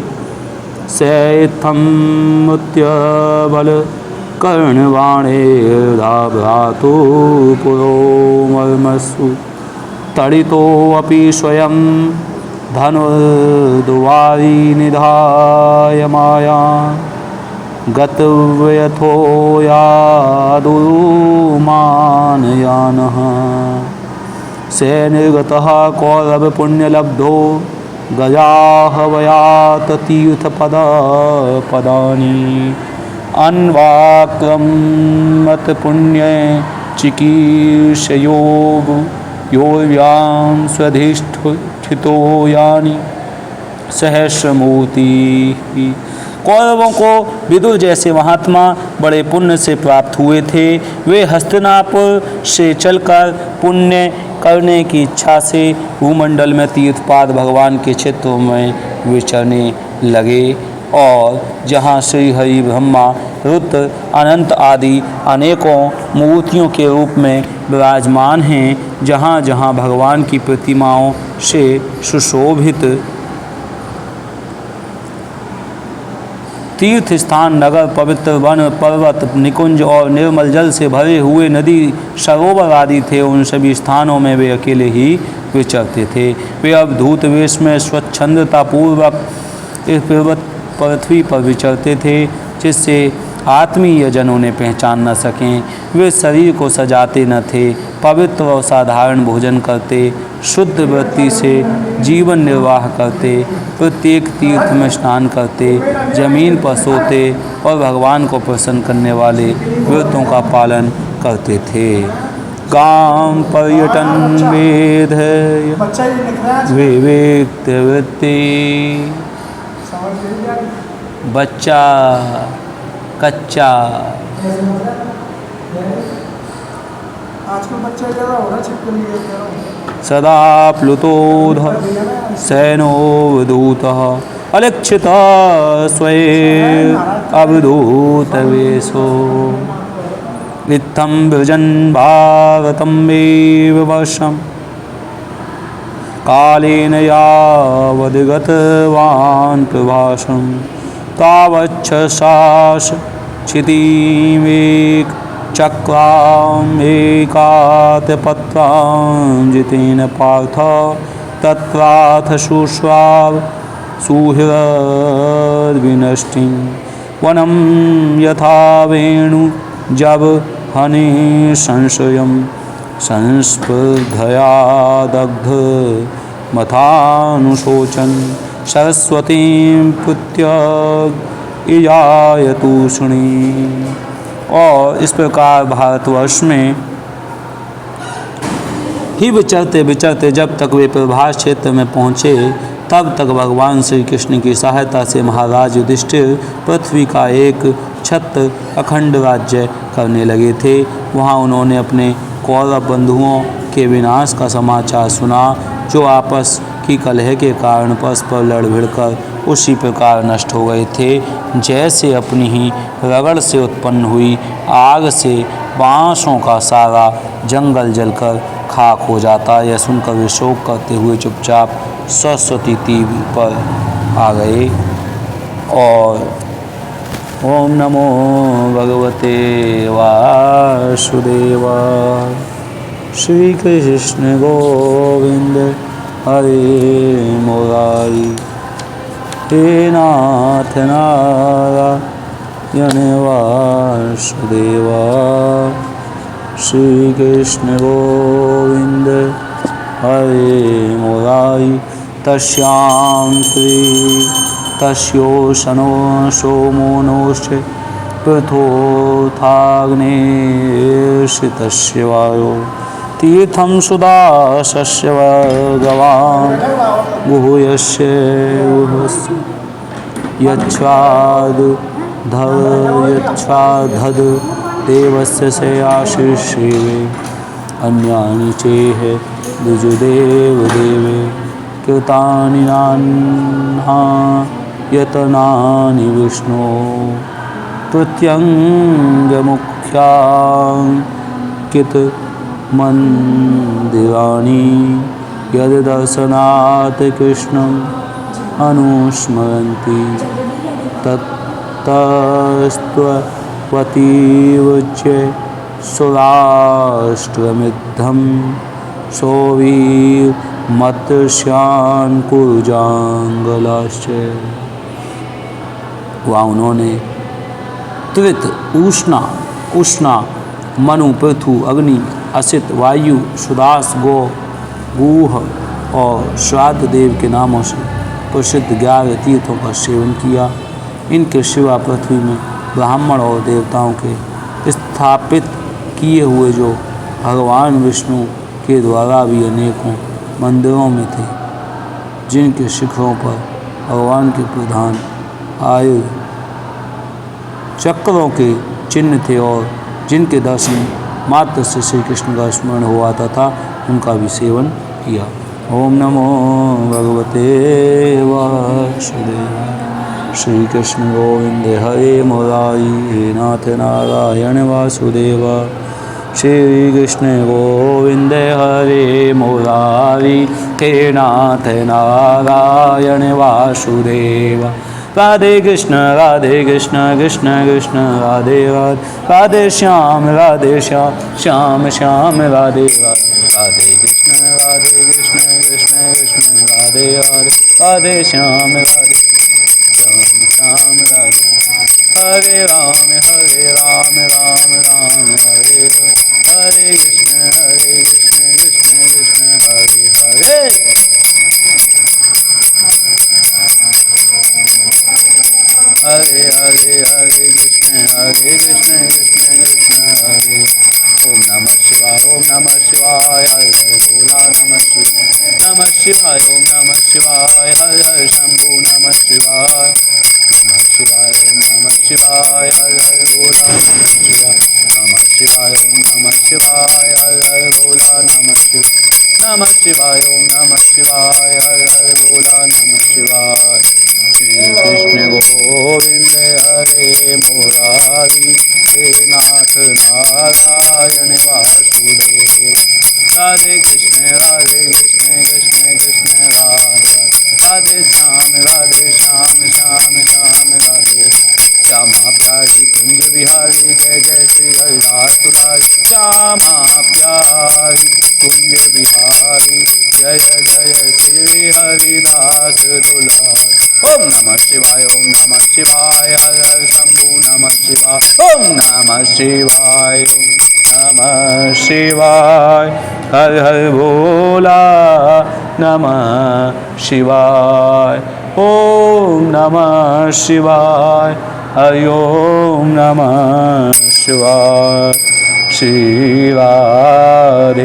सैथम मुत्यबल कर्णवाणेर्दाभ्रातु पुरो मर्मसु तडितोऽपि स्वयं धनुर्द्वारी निधाय माया गतव्यथो यादुमानयानः सैनिर्गतः कौरवपुण्यलब्धो गजाहवयात तीर्थपदानि अन्वाक्रमत पुण्ये चिकीर्षयोग योर्व्यां स्वधिष्ठितो यानि सहस्रमूर्ति। कौरवों को विदुर जैसे महात्मा बड़े पुण्य से प्राप्त हुए थे। वे हस्तिनापुर से चलकर पुण्य करने की इच्छा से भूमंडल में तीर्थपाद भगवान के क्षेत्रों में विचरने लगे और जहाँ श्री हरि, ब्रह्मा, रुद्र, अनंत आदि अनेकों मूर्तियों के रूप में विराजमान हैं, जहाँ जहाँ भगवान की प्रतिमाओं से सुशोभित तीर्थ स्थान, नगर, पवित्र वन, पर्वत, निकुंज और निर्मल जल से भरे हुए नदी, सरोवर आदि थे, उन सभी स्थानों में वे अकेले ही विचरते थे। वे अवधूत वेश में स्वच्छंदतापूर्वक इस पृथ्वी पर विचरते थे, जिससे आत्मीय जन उन्हें पहचान न सकें। वे शरीर को सजाते न थे, पवित्र और साधारण भोजन करते, शुद्ध वृत्ति से जीवन निर्वाह करते, प्रत्येक तीर्थ में स्नान करते, जमीन पर सोते और भगवान को प्रसन्न करने वाले व्रतों का पालन करते थे। काम पर्यटन वेद विवेक वृत्ति। बच्चा कच्चा सदा प्लुतोध सैनोवधूतः अलिक्षितः स्वयं अवधूतवेशो नित्यं भजन् भारतमेव वर्षं कालेन यावद्गतवान् प्रभासं तावच्छ्वास क्षितिमेक चक्रामेकातपत्रां जितेन पार्थ तत्राथ सुस्वाव सुहृद्विनष्टिं वनं यथा वेणु जब हनि संशयं संस्पर्धया दग्ध मथानुशोचन् सरस्वतीं पुत्यग इजायतूषणी। और इस प्रकार भारतवर्ष में ही विचरते विचरते जब तक वे प्रभास क्षेत्र में पहुँचे, तब तक भगवान श्री कृष्ण की सहायता से महाराज युधिष्ठिर पृथ्वी का एक छत्र अखंड राज्य करने लगे थे। वहाँ उन्होंने अपने कौरव बंधुओं के विनाश का समाचार सुना, जो आपस की कलह के कारण परस्पर लड़ भिड़कर उसी प्रकार नष्ट हो गए थे जैसे अपनी ही रगड़ से उत्पन्न हुई आग से बाँसों का सारा जंगल जलकर खाक हो जाता। यह सुनकर वे शोक करते हुए चुपचाप सरस्वती तीर पर आ गए और ओम नमो भगवते वासुदेवाय। श्री कृष्ण गोविंद हरे मुरारी, हे नाथ नारायण वासुदेवाय। श्री कृष्ण गोविंद हरे मुरारी, तस्यां तस्योशनो सोमो नोश्च पृथोथाग्नेर्षितस्य वायो तीर्थं सुदासस्य भगवान् गुह्यस्य यच्छाधद देवस्य से आशीर्षेवे अन्यानि चेह द्विजुदेवदेवे कृतानि यतनानि विष्णु प्रत्यङ्गमुख्याङ्कित मंदिराणि यद दर्शनात् कृष्णम् अनुस्मरन्ति तत्तस्त्वतीवच्य सुराष्ट्रमिद्धं सौवीर्मत्स्यान् कुरुजांगलाश्च। वहाँ उन्होंने त्रित उष्णा मनु पृथु अग्नि असित वायु सुदास गो गुह और श्राद्ध देव के नामों से प्रसिद्ध 11 तीर्थों का सेवन किया। इनके सिवा पृथ्वी में ब्राह्मण और देवताओं के स्थापित किए हुए जो भगवान विष्णु के द्वारा भी अनेकों मंदिरों में थे जिनके शिखरों पर भगवान के प्रधान आयु चक्रों के चिन्ह थे और जिनके दर्शन मात्र से श्री कृष्ण का स्मरण हुआ था उनका भी सेवन किया। ओम नमो भगवते वासुदेवाय। श्री कृष्ण गोविंद हरे मुरारी, हे नाथ नारायण वासुदेवाय। श्री कृष्ण गोविंद हरे मुरारी, हे नाथ नारायण वासुदेवाय। राधे कृष्ण कृष्ण कृष्ण राधे राधे, राधे श्याम श्याम श्याम राधे राधे। राधे कृष्ण कृष्ण कृष्ण राधे राधे, राधे श्याम श्याम श्याम राधे। हरे राम राम राम हरे हरे कृष्ण कृष्ण कृष्ण हरे हरे। हरे हरे हरे कृष्ण कृष्ण कृष्ण हरे। ओम नमः शिवाय हर हर भोला नमः शिवाय ओम नमः शिवाय हर हर शंभु नमः शिवाय ओम नमः शिवाय हर हर भोला नमः शिवाय ओम नमः शिवाय हर हर भोला नमः शिवाय ओम नमः शिवाय हर हर भोला नमः शिवाय। श्री कृष्ण गोविंद हरे मुरारी, हे नाथ नारायण वासुदेव। राधे कृष्ण कृष्ण कृष्ण राधा, राधे श्याम श्याम श्याम राधे। श्यामा प्यारी कुंज बिहारी, जय जय श्री हरिदास तुलारी। श्यामा प्यारी कुंज बिहारी, जय जय श्री हरिदास दुलारी। ओम नमः शिवाय हर हर शंभु नमः शिवाय ओम नमः शिवाय हर हर भोला नमः शिवाय। ओम नमः शिवाय हरि ओम नमः शिवाय। श्री राधे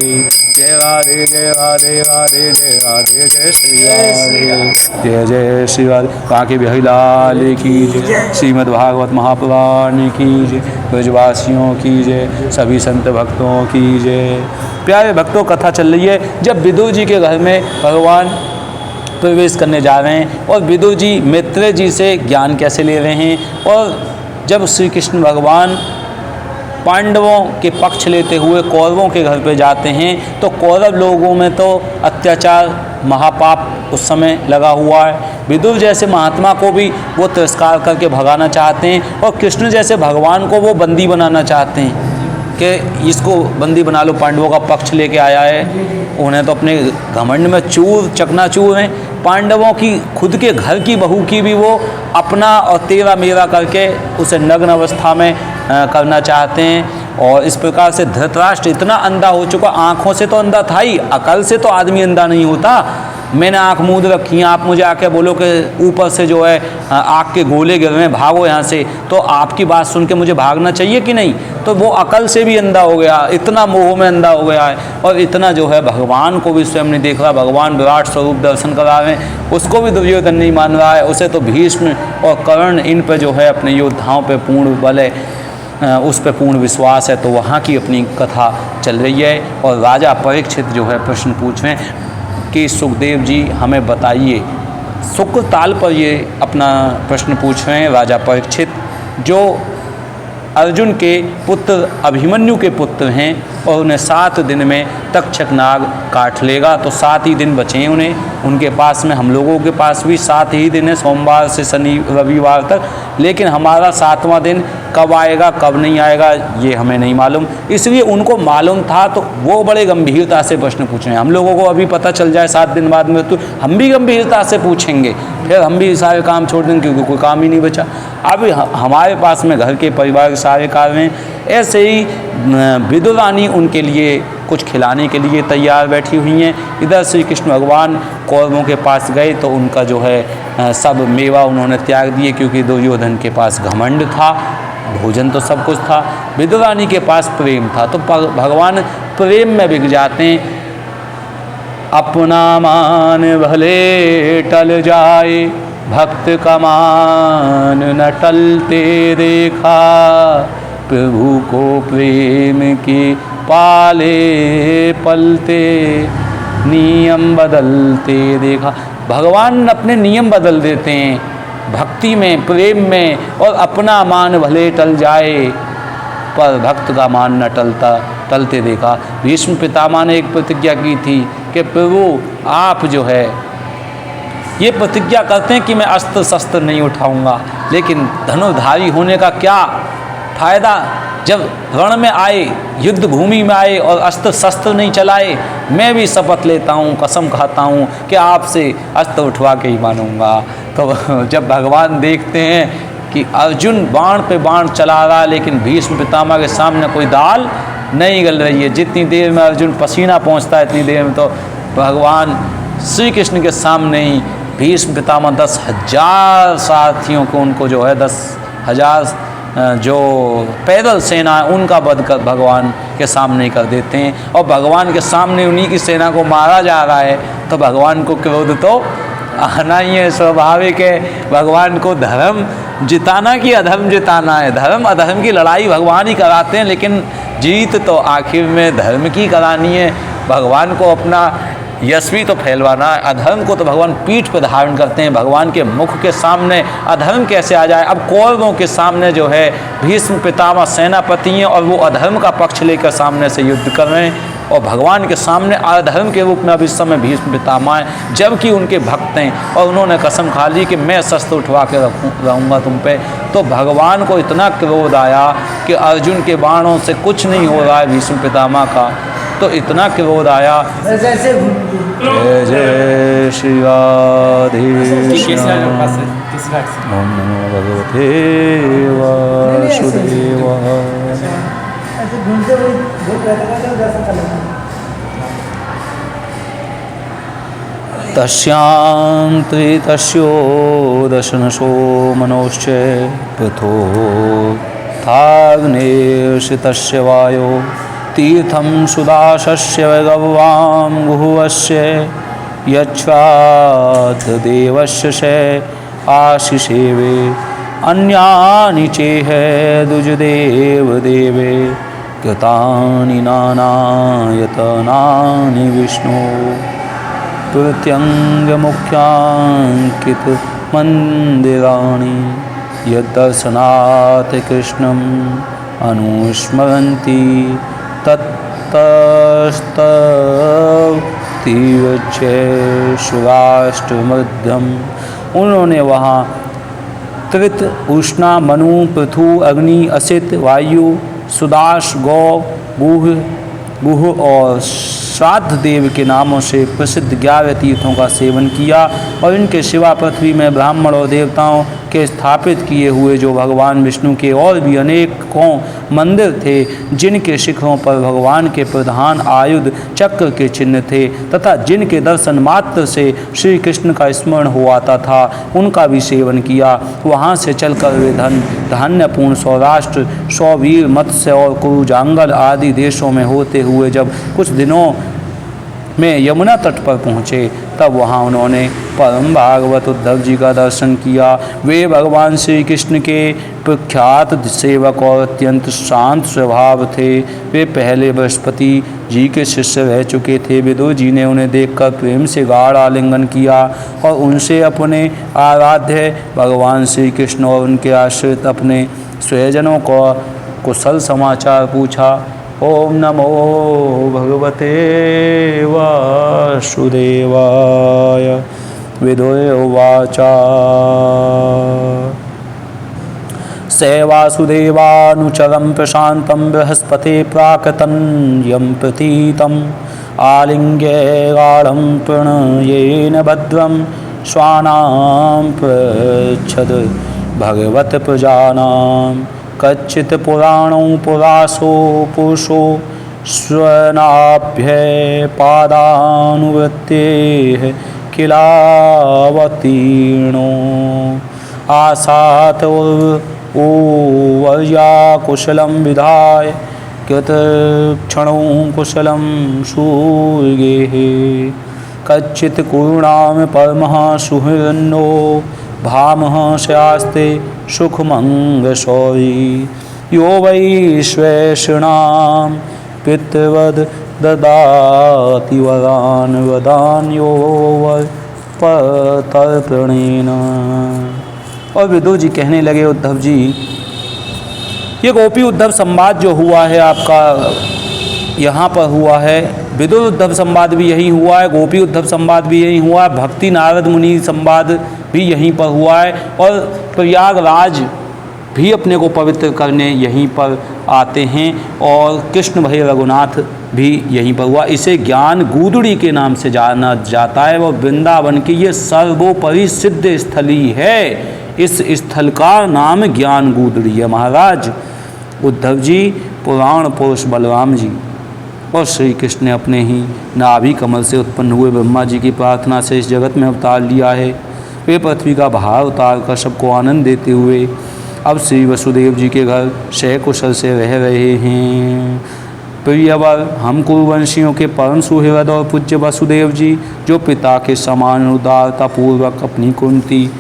जय राधे जय राधे राधे जय राधे जय श्री राधे जय जय श्री राधे। काके बिहारी लाल की जय। श्रीमद् भागवत महापुराण की जय। ब्रजवासियों की जय। सभी संत भक्तों की जय। प्यारे भक्तों, कथा चल रही है जब विदुर जी के घर में भगवान प्रवेश करने जा रहे हैं और विदुर जी मैत्रेय जी से ज्ञान कैसे ले रहे हैं। और जब श्री कृष्ण भगवान पांडवों के पक्ष लेते हुए कौरवों के घर पे जाते हैं तो कौरव लोगों में तो अत्याचार महापाप उस समय लगा हुआ है। विदुर जैसे महात्मा को भी वो तिरस्कार करके भगाना चाहते हैं और कृष्ण जैसे भगवान को वो बंदी बनाना चाहते हैं कि इसको बंदी बना लो, पांडवों का पक्ष लेके आया है। उन्हें तो अपने घमंड में चकनाचूर हैं। पांडवों की खुद के घर की बहू की भी वो अपना और तेरा मेरा करके उसे नग्न अवस्था में करना चाहते हैं। और इस प्रकार से धृतराष्ट्र इतना अंधा हो चुका, आँखों से तो अंधा था ही, अकल से तो आदमी अंधा नहीं होता। मैंने आँख मूंद रखी है, आप मुझे आके बोलो कि ऊपर से जो है आग के गोले गिर रहे हैं, भागो यहाँ से, तो आपकी बात सुन के मुझे भागना चाहिए कि नहीं। तो वो अकल से भी अंधा हो गया, इतना मोह में अंधा हो गया है और इतना जो है भगवान को भी स्वयं नहीं देख रहा। भगवान विराट स्वरूप दर्शन करा रहे हैं, उसको भी दुर्योधन नहीं मान रहा है। उसे तो भीष्म और कर्ण इन पर जो है अपने योद्धाओं पर पूर्ण बल है, उस पर पूर्ण विश्वास है। तो वहाँ की अपनी कथा चल रही है और राजा परीक्षित जो है प्रश्न पूछ रहे हैं कि सुखदेव जी हमें बताइए। शुक्र ताल पर ये अपना प्रश्न पूछ रहे हैं राजा परीक्षित, जो अर्जुन के पुत्र अभिमन्यु के पुत्र हैं और उन्हें 7 दिन में तक्षक नाग काट लेगा। तो 7 ही दिन बचे हैं उन्हें, उनके पास में, हम लोगों के पास भी 7 ही दिन है, सोमवार से शनि रविवार तक। लेकिन हमारा 7वां दिन कब आएगा कब नहीं आएगा ये हमें नहीं मालूम। इसलिए उनको मालूम था तो वो बड़े गंभीरता से प्रश्न पूछ रहे हैं। हम लोगों को अभी पता चल जाए 7 दिन बाद में तो हम भी गंभीरता से पूछेंगे, फिर हम भी सारे काम छोड़ देंगे क्योंकि कोई काम ही नहीं बचा। अभी हमारे पास में घर के परिवार के सारे कार्य हैं। ऐसे ही विदुरानी उनके लिए कुछ खिलाने के लिए तैयार बैठी हुई हैं। इधर श्री कृष्ण भगवान कौरवों के पास गए तो उनका जो है सब मेवा उन्होंने त्याग दिए, क्योंकि दुर्योधन के पास घमंड था, भोजन तो सब कुछ था, विदुरानी के पास प्रेम था। तो भगवान प्रेम में बिक जाते हैं। अपना मान भले टल जाए, भक्त का मान न टलते देखा, प्रभु को प्रेम के पाले पलते नियम बदलते देखा। भगवान अपने नियम बदल देते हैं भक्ति में, प्रेम में। और अपना मान भले टल जाए पर भक्त का मान न टलते देखा। भीष्म पितामह ने एक प्रतिज्ञा की थी कि प्रभु आप जो है ये प्रतिज्ञा करते हैं कि मैं अस्त्र शस्त्र नहीं उठाऊंगा, लेकिन धनुर्धारी होने का क्या फायदा जब रण में आए, युद्ध भूमि में आए और अस्त्र शस्त्र नहीं चलाए। मैं भी शपथ लेता हूँ, कसम खाता हूँ कि आपसे अस्त्र उठवा के ही मानूंगा। तो जब भगवान देखते हैं कि अर्जुन बाण पे बाण चला रहा है लेकिन भीष्म पितामह के सामने कोई दाल नहीं गल रही है, जितनी देर में अर्जुन पसीना पहुँचता है इतनी देर में तो भगवान श्री कृष्ण के सामने ही भीष्म पितामह 10,000 साथियों को, उनको जो है 10,000 जो पैदल सेना है उनका वध कर भगवान के सामने कर देते हैं। और भगवान के सामने उन्हीं की सेना को मारा जा रहा है तो भगवान को क्रोध तो आना ही है, स्वाभाविक है। भगवान को धर्म जिताना कि अधर्म जिताना है। धर्म अधर्म की लड़ाई भगवान ही कराते हैं, लेकिन जीत तो आखिर में धर्म की करानी है। भगवान को अपना यशवी तो फैलवाना है, अधर्म को तो भगवान पीठ पर धारण करते हैं। भगवान के मुख के सामने अधर्म कैसे आ जाए। अब कौरवों के सामने जो है भीष्म पितामह सेनापति हैं और वो अधर्म का पक्ष लेकर सामने से युद्ध कर रहे हैं और भगवान के सामने अधर्म के रूप में अब इस समय भीष्म पितामह हैं, जबकि उनके भक्त हैं और उन्होंने कसम खा ली कि मैं शस्त्र उठवा के रहूँगा तुम पे। तो भगवान को इतना क्रोध आया कि अर्जुन के बाणों से कुछ नहीं हो रहा है भीष्म पितामह का, तो इतना क्रोध आया। जय जय श्री राधे ओम नमो भगवते वासुदेवाय। तस्यां त्रितस्यो दशनशो मनोश्च पृथो थाग्नेर्षितस्य वायो तीर्थं सुदासस्य गवां गुहवस्य यच्छ्राद्धदेवस्य से आशिषेवे अन्यानि चेह दुजदेव देवे कृतानि नानायतनानि विष्णु प्रत्यङ्गमुख्याङ्कित मंदिराणि यद्दर्शनात् कृष्णम् अनुस्मरन्ति तत्तस्ततीवच्य सुराष्ट्रमध्यम। उन्होंने वहाँ कृत, उष्णा, मनु, पृथु, अग्नि, असित, वायु, सुदास, गौ, गुह और श्राद्ध देव के नामों से प्रसिद्ध 11 तीर्थों का सेवन किया और इनके सिवा पृथ्वी में ब्राह्मण और देवताओं के स्थापित किए हुए जो भगवान विष्णु के और भी अनेकों मंदिर थे, जिनके शिखरों पर भगवान के प्रधान आयुध चक्र के चिन्ह थे तथा जिनके दर्शन मात्र से श्री कृष्ण का स्मरण हो आता था, उनका भी सेवन किया। वहाँ से चलकर वे धान्यपूर्ण सौराष्ट्र, सौवीर, मत्स्य और कुरुजांगल आदि देशों में होते हुए जब कुछ दिनों में यमुना तट पर पहुँचे, तब वहाँ उन्होंने परम भागवत उद्धव जी का दर्शन किया। वे भगवान श्री कृष्ण के प्रख्यात सेवक और अत्यंत शांत स्वभाव थे। वे पहले बृहस्पति जी के शिष्य रह चुके थे। विदुर जी ने उन्हें देखकर प्रेम से गाढ़ आलिंगन किया और उनसे अपने आराध्य भगवान श्री कृष्ण और उनके आश्रित अपने स्वजनों को कुशल समाचार पूछा। ओम नमो भगवते वासुदेवाय। विदुर उवाच स वासुदेवानुचरं प्रशान्तं बृहस्पते प्राक्तन् यं प्रतीतम् आलिङ्ग्य गाढं प्रणयेन भद्रं स्वानां पृच्छद भगवत प्रजानां। कच्चित् पुराणो पुरासो पुरुषो स्वनाभ्य पादानुवृत्तेः किलावतीर्णो आसात ओवर्या कुशलं विधाय कृतक्षणों कुशलं सूर्येः। कच्चित् कुरूणां परमः सुहृन्नो भामः स्यास्ते सुखमङ्गशौरी। यो वै श्वेषणां पितृवद ददाति वरान् वदान् यो तर्पणेन। और विदुर जी कहने लगे, उद्धव जी, ये गोपी उद्धव संवाद जो हुआ है आपका यहाँ पर हुआ है, विदुर उद्धव संवाद भी यही हुआ है, गोपी उद्धव संवाद भी यही हुआ है, भक्ति नारद मुनि संवाद भी यहीं पर हुआ है और प्रयागराज भी अपने को पवित्र करने यहीं पर आते हैं और कृष्ण भय रघुनाथ भी यहीं पर हुआ। इसे ज्ञान गूदड़ी के नाम से जाना जाता है। वह वृंदावन की ये सर्वोपरि सिद्ध स्थली है। इस स्थल का नाम ज्ञान गूदड़ी है। महाराज उद्धव जी, पुराण पुरुष बलराम जी और श्री कृष्ण ने अपने ही नाभि कमल से उत्पन्न हुए ब्रह्मा जी की प्रार्थना से इस जगत में अवतार लिया है। वे पृथ्वी का भार उतार कर सबको आनंद देते हुए अब श्री वसुदेव जी के घर सहकुशल से रह रहे हैं। प्रियवर, हम कुरुवंशियों के परम सुहृद और पूज्य वसुदेव जी, जो पिता के समान उदारता पूर्वक अपनी कुंती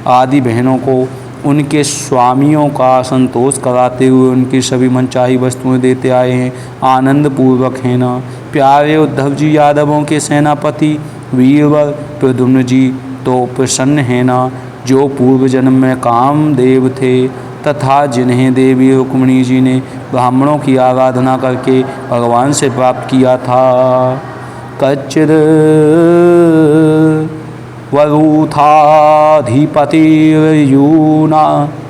आदि बहनों को उनके स्वामियों का संतोष कराते हुए उनकी सभी मनचाही वस्तुएं देते आए हैं, आनंद पूर्वक है ना। प्यारे उद्धव जी, यादवों के सेनापति वीरवर प्रद्युम्न जी तो प्रसन्न है ना, जो पूर्व जन्म में कामदेव थे तथा जिन्हें देवी रुक्मिणी जी ने ब्राह्मणों की आराधना करके भगवान से प्राप्त किया था। कच्चिद वरूथाधिपतिर्यूना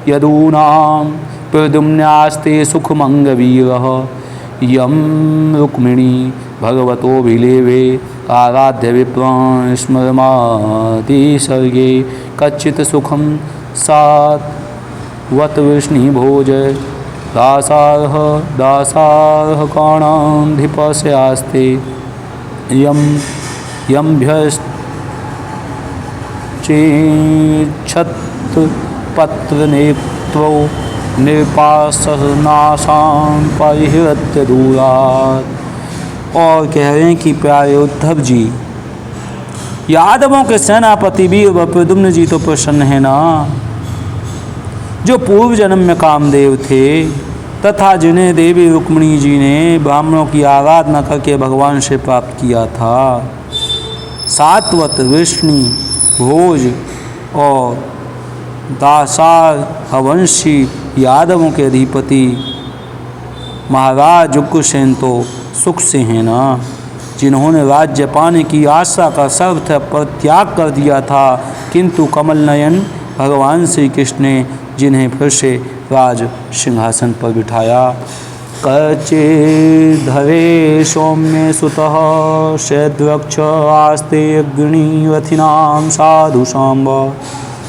यदूनां प्रद्युम्नास्ते सुखमंगवीरः। यं रुक्मिणी भगवतोऽभिलेवे आराध्य विप्रान् स्मरमाति सर्गे। कच्चित् सुखं सात्वत वृष्णिभोज दासार्ह काणाधिपस्यास्ते। यम्भ्यश्चेच्छत् पत्रनेत्रो नृपासनासां परिहृत्य दूरात्। और कह रहे हैं कि प्यारे उद्धव जी, यादवों के सेनापति वीर प्रद्युम्न जी तो प्रसन्न है ना, जो पूर्व जन्म में कामदेव थे तथा जिन्हें देवी रुक्मिणी जी ने ब्राह्मणों की आराधना करके भगवान से प्राप्त किया था। सात्वत, विष्णु, भोज और दासार हवंशी यादवों के अधिपति महाराज उग्रसेन तो सुख से हैं ना, जिन्होंने राज्य पाने की आशा का सर्वथा परित्याग कर दिया था, किंतु कमल नयन भगवान श्री कृष्ण ने जिन्हें फिर से राज सिंहासन पर बिठाया। कचिद्धरे सौम्य सुतः शैद्वक्ष आस्ते अग्नि रथिनां साधु सांब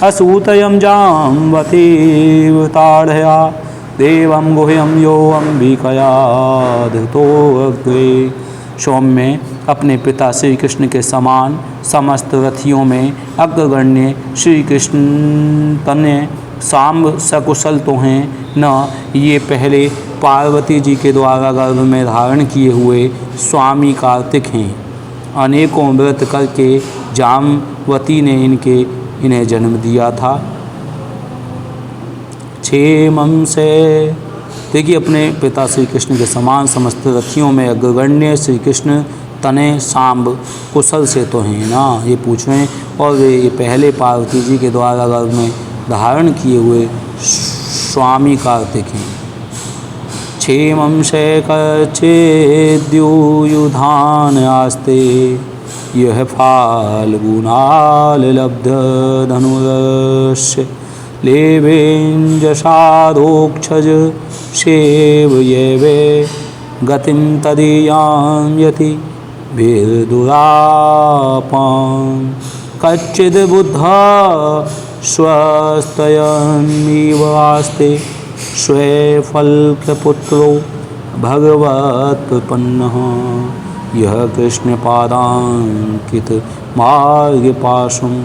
असूतयं जाम्बती ताड़या देवं गुह्यं यो अंबिकया धृतो अग्रे। सौम्य अपने पिता श्री कृष्ण के समान समस्त रथियों में अग्रगण्य श्री कृष्ण तने सांब सकुशल तो हैं न, ये पहले पार्वती जी के द्वारा गर्भ में धारण किए हुए स्वामी कार्तिक हैं। अनेकों व्रत करके जामवती ने इन्हें जन्म दिया था। क्षेमं से देखिए, अपने पिता श्री कृष्ण के समान समस्त रथियों में अग्रगण्य श्री कृष्ण तने सांब कुशल से तो हैं ना, ये पूछ रहे हैं। और ये पहले पार्वती जी के द्वारा गर्भ में धारण किए हुए स्वामी कार्तिक हैं। क्षेमं से कच्छेद्युयुधान आस्ते यह फाल्गुनाल लब्ध धनुरस्य लेवेञ्जसाधोक्षज सेवयेवे गतिं तदीयां यति वीरदुरापां कच्चिद् बुद्धा स्वस्तयन्नीव आस्ते स्वे फल्कपुत्रो भगवत्प्रपन्नः यः कृष्णपादाङ्कित मार्गपाशं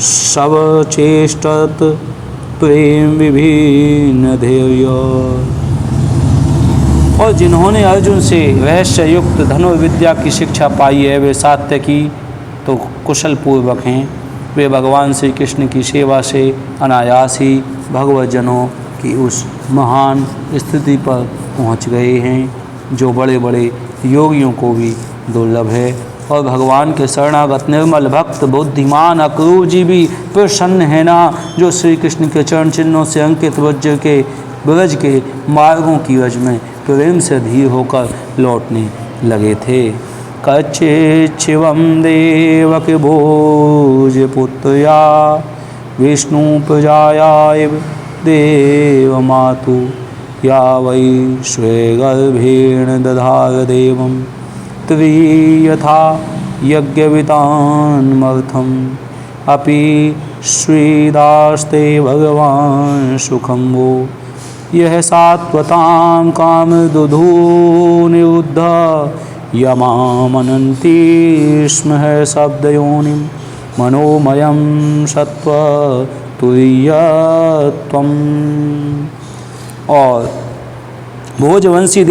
शवचेष्टत् प्रेम विभिन्न ध्येय। और जिन्होंने अर्जुन से रहस्य युक्त धनुर्विद्या की शिक्षा पाई है, वे सात्यकी तो कुशल पूर्वक हैं। वे भगवान श्री कृष्ण की सेवा से अनायास ही भगवतजनों की उस महान स्थिति पर पहुंच गए हैं, जो बड़े बड़े योगियों को भी दुर्लभ है। और भगवान के शरणागत निर्मल भक्त बुद्धिमान अक्रूर जी भी प्रसन्न है ना, जो श्री कृष्ण के चरण चिन्हों से अंकित ब्रज के मार्गों की रज में प्रेम से धीर होकर लौटने लगे थे। कच्चित् शिवं देवकी भोजपुत्रया विष्णु प्रजाया इव देवमातु या वै स्वेगर्भेण दधार देवं त्रियथा यज्ञवितान्मर्थम् अपि श्रीदास्ते भगवान् सुखं वो यह सात्वतां कामदुधूनिरुद्ध यमामनन्ति स्म शब्दयोनिं मनोमयं सत्त्वतुरीयत्वम्। और भोजवंशी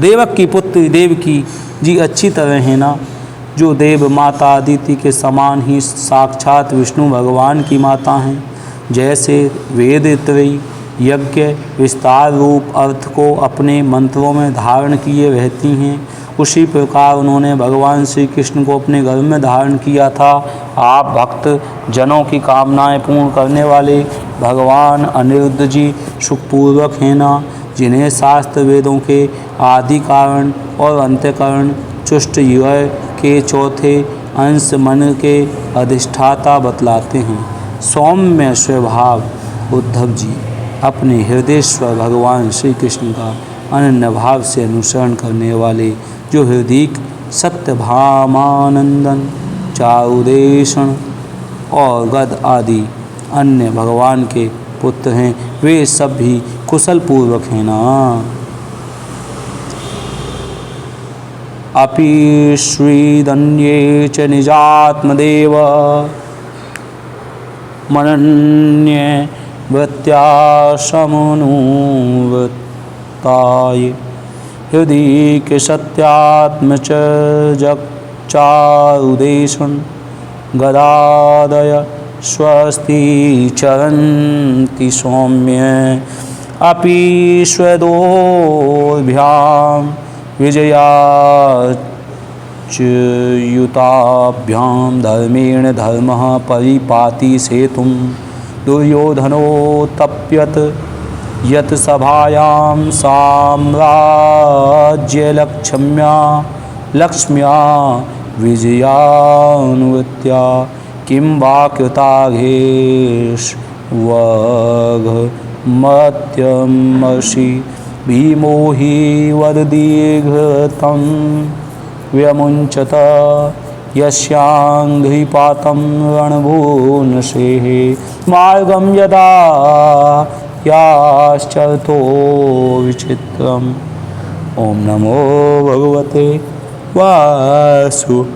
देवक की पुत्री देवकी जी अच्छी तरह है ना, जो देव माता अदिति के समान ही साक्षात विष्णु भगवान की माता हैं। जैसे वेद त्रयी यज्ञ विस्तार रूप अर्थ को अपने मंत्रों में धारण किए रहती हैं, उसी प्रकार उन्होंने भगवान श्री कृष्ण को अपने गर्भ में धारण किया था। आप भक्त जनों की कामनाएं पूर्ण करने वाले भगवान अनिरुद्ध जी सुखपूर्वक हैं ना, जिन्हें शास्त्र वेदों के आदि कारण और अंत्यकरण चुष्ट युय के चौथे अंश मन के अधिष्ठाता बतलाते हैं। सौम्य स्वभाव उद्धव जी अपने हृदयेश्वर भगवान श्री कृष्ण का अनन्य भाव से अनुसरण करने वाले, जो हृदय सत्यभामानंदन चारुदेशन और गद आदि अन्य भगवान के पुत्र हैं, वे सब भी कुशल पूर्वक हैं ना। अपि श्रीदन्ये च निजात्मदेव मनन्ये वृत्त्या समनुवृत्ताय हृदि के सत्यात्म च जगचारुदेशं गदादय स्वस्ति चरन्ति सौम्य अपि स्वदोर्भ्यां विजयाच्युताभ्यां धर्मेण धर्मः परिपाति सेतुं दुर्योधनोत्तप्यत यत् सभायां साम्राज्यलक्ष्म्या विजयानुवृत्त्या किं वा कृताघेष्वघमत्यमर्षि भीमो हि वददीर्घतं व्यमुञ्चत यस्याङ्घ्रिपातं रणभूनशेः मार्गं यदा याश्चर्तो विचित्रम्। ओम नमो भगवते वासुदेवाय।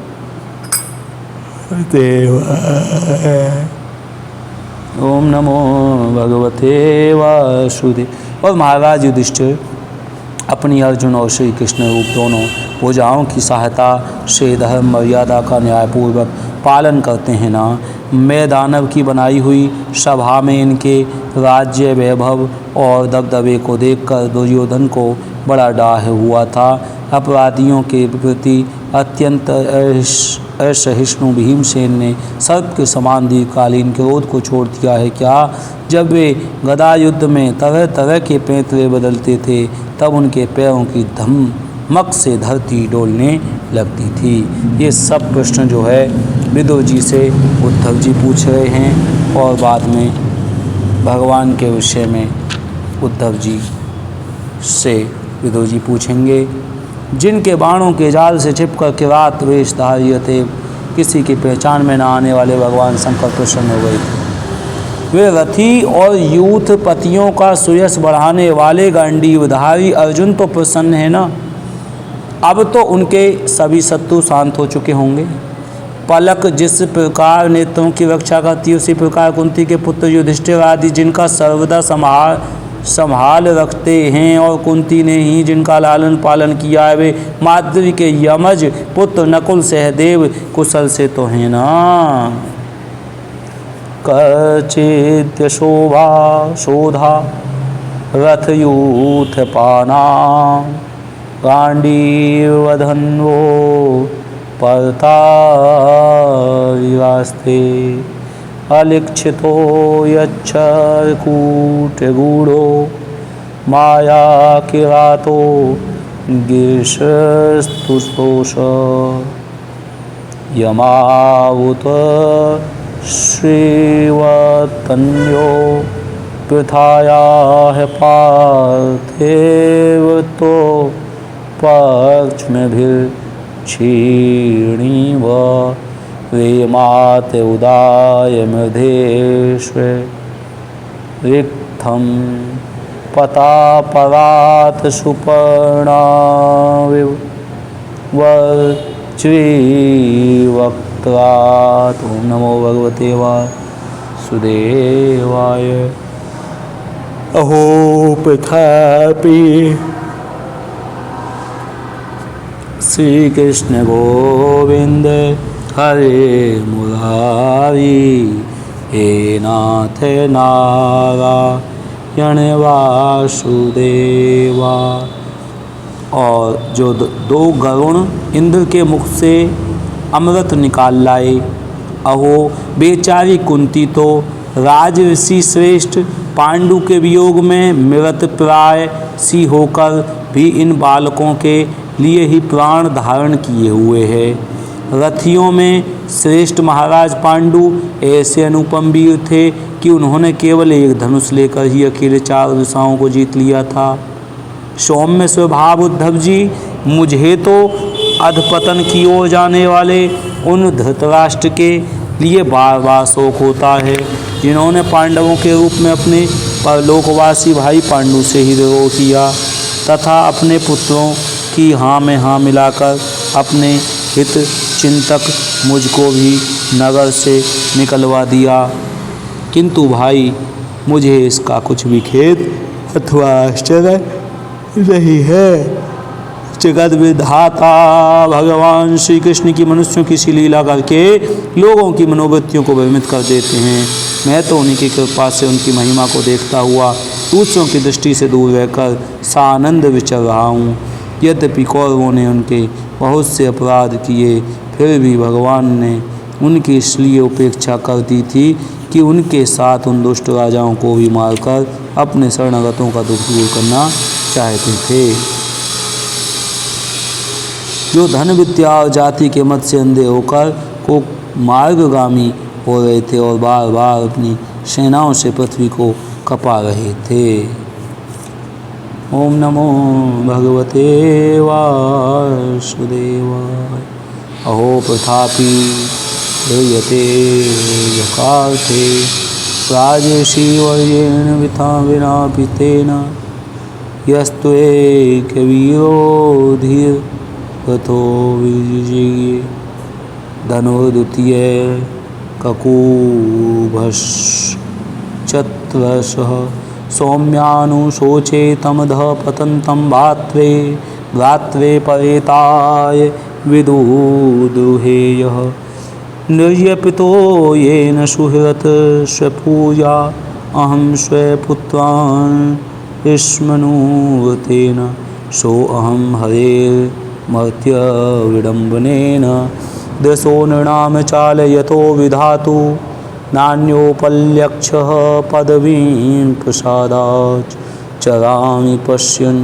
ओम नमो भगवते वासुदेव। और महाराज युधिष्ठिर अपनी अर्जुन और श्री कृष्ण रूप दोनों भुजाओं की सहायता से धर्म मर्यादा का न्यायपूर्वक पालन करते हैं ना। मैं दानव की बनाई हुई सभा में इनके राज्य वैभव और दबदबे को देखकर दुर्योधन को बड़ा डाह हुआ था। अपराधियों के प्रति अत्यंत असहिष्णु भीमसेन ने सर्प के समान दीर्घकालीन क्रोध को छोड़ दिया है क्या। जब वे गदा युद्ध में तरह तरह के पैंतरे बदलते थे तब उनके पैरों की धमक से धरती डोलने लगती थी। ये सब प्रश्न जो है विदुर जी से उद्धव जी पूछ रहे हैं और बाद में भगवान के विषय में उद्धव जी से विदुर जी पूछेंगे। जिनके बाणों के जाल से छिपकर किरात वेशधारी थे, किसी की पहचान में न आने वाले भगवान शंकर प्रसन्न हो गए थे। वे रथी और यूथपतियों का सुयश बढ़ाने वाले गांडीवधारी अर्जुन तो प्रसन्न है ना। अब तो उनके सभी शत्रु शांत हो चुके होंगे। पलक जिस प्रकार नेत्रों की रक्षा करती है उसी प्रकार कुंती के पुत्र युधिष्ठिर आदि जिनका सर्वदा संभाल रखते हैं और कुंती ने ही जिनका लालन पालन किया है, वे माद्री के यमज पुत्र नकुल सहदेव कुशल से तो हैं ना। कचिद्य शोधा रथयूथपाना गांडीवधन्वो परताविवास्ते अलिक्षितो यच्छरकूटगूढ़ो माया किरातो गिरिशस्तुतोष यमावुत श्रीवतन्यो पृथायाः पार्थेव तो पक्ष्मभिर्क्षीणीव वेमाते उदाय मृधेश्वे रिक्थं पतापरात सुपर्णाविव वज्रीवक्त्रात्। ओम नमो भगवते वासुदेवाय। अहो पृथ्वी श्री कृष्ण गोविंद हरे मुरारी हे नाथ नारायण वासुदेवा। और जो दो गरुण इंद्र के मुख से अमृत निकाल लाए। अहो बेचारी कुंती तो राजऋषि श्रेष्ठ पांडु के वियोग में मृत प्राय सी होकर भी इन बालकों के लिए ही प्राण धारण किए हुए है। रथियों में श्रेष्ठ महाराज पांडु ऐसे अनुपम वीर थे कि उन्होंने केवल एक धनुष लेकर ही अकेले चार दिशाओं को जीत लिया था। सौम्य स्वभाव उद्धव जी, मुझे तो अधपतन की ओर जाने वाले उन धृतराष्ट्र के लिए बार बार शोक होता है जिन्होंने पांडवों के रूप में अपने परलोकवासी भाई पांडु से ही द्रोह किया तथा अपने पुत्रों की हाँ में हाँ मिलाकर अपने हित चिंतक मुझको भी नगर से निकलवा दिया। किंतु भाई मुझे इसका कुछ भी खेद अथवा आश्चर्य नहीं है। जगत विधाता भगवान श्री कृष्ण की मनुष्यों की सी लीला करके लोगों की मनोवृत्तियों को भ्रमित कर देते हैं। मैं तो उन्हीं की कृपा से उनकी महिमा को देखता हुआ दूसरों की दृष्टि से दूर रहकर सानंद विचर रहा हूँ। यद्यपि कौरवों ने उनके बहुत से अपराध किए, फिर भी भगवान ने उनकी इसलिए उपेक्षा कर दी थी कि उनके साथ उन दुष्ट राजाओं को भी मारकर अपने शरणागतों का दुख दूर करना चाहते थे, जो धन विद्या और जाति के मत से अंधे होकर को मार्गगामी हो रहे थे और बार बार अपनी सेनाओं से पृथ्वी को कपा रहे थे। ओम नमो भगवते वासुदेवाय। अहो प्रथापि ह्रियते यकार्थे राजेशी वर्येण विना पितेन यस्त्वेकवीरो धीर तथो विजिये धनुर्द्वितीय ककुभश्चत्रसः सौम्यानुशोचे तमध पतन्तं भ्रात्रे परेताय विदुदुहेयः निर्यपितो येन सुहृत् स्वपूजा अहं स्वपुत्रान् स्मनुवतेन सोऽहं हरेर्मर्त्य विडम्बनेन दशो नृणाम चालयतो विधातु नान्योपलक्ष्यः पदवीं प्रसादात् चरामि पश्यन्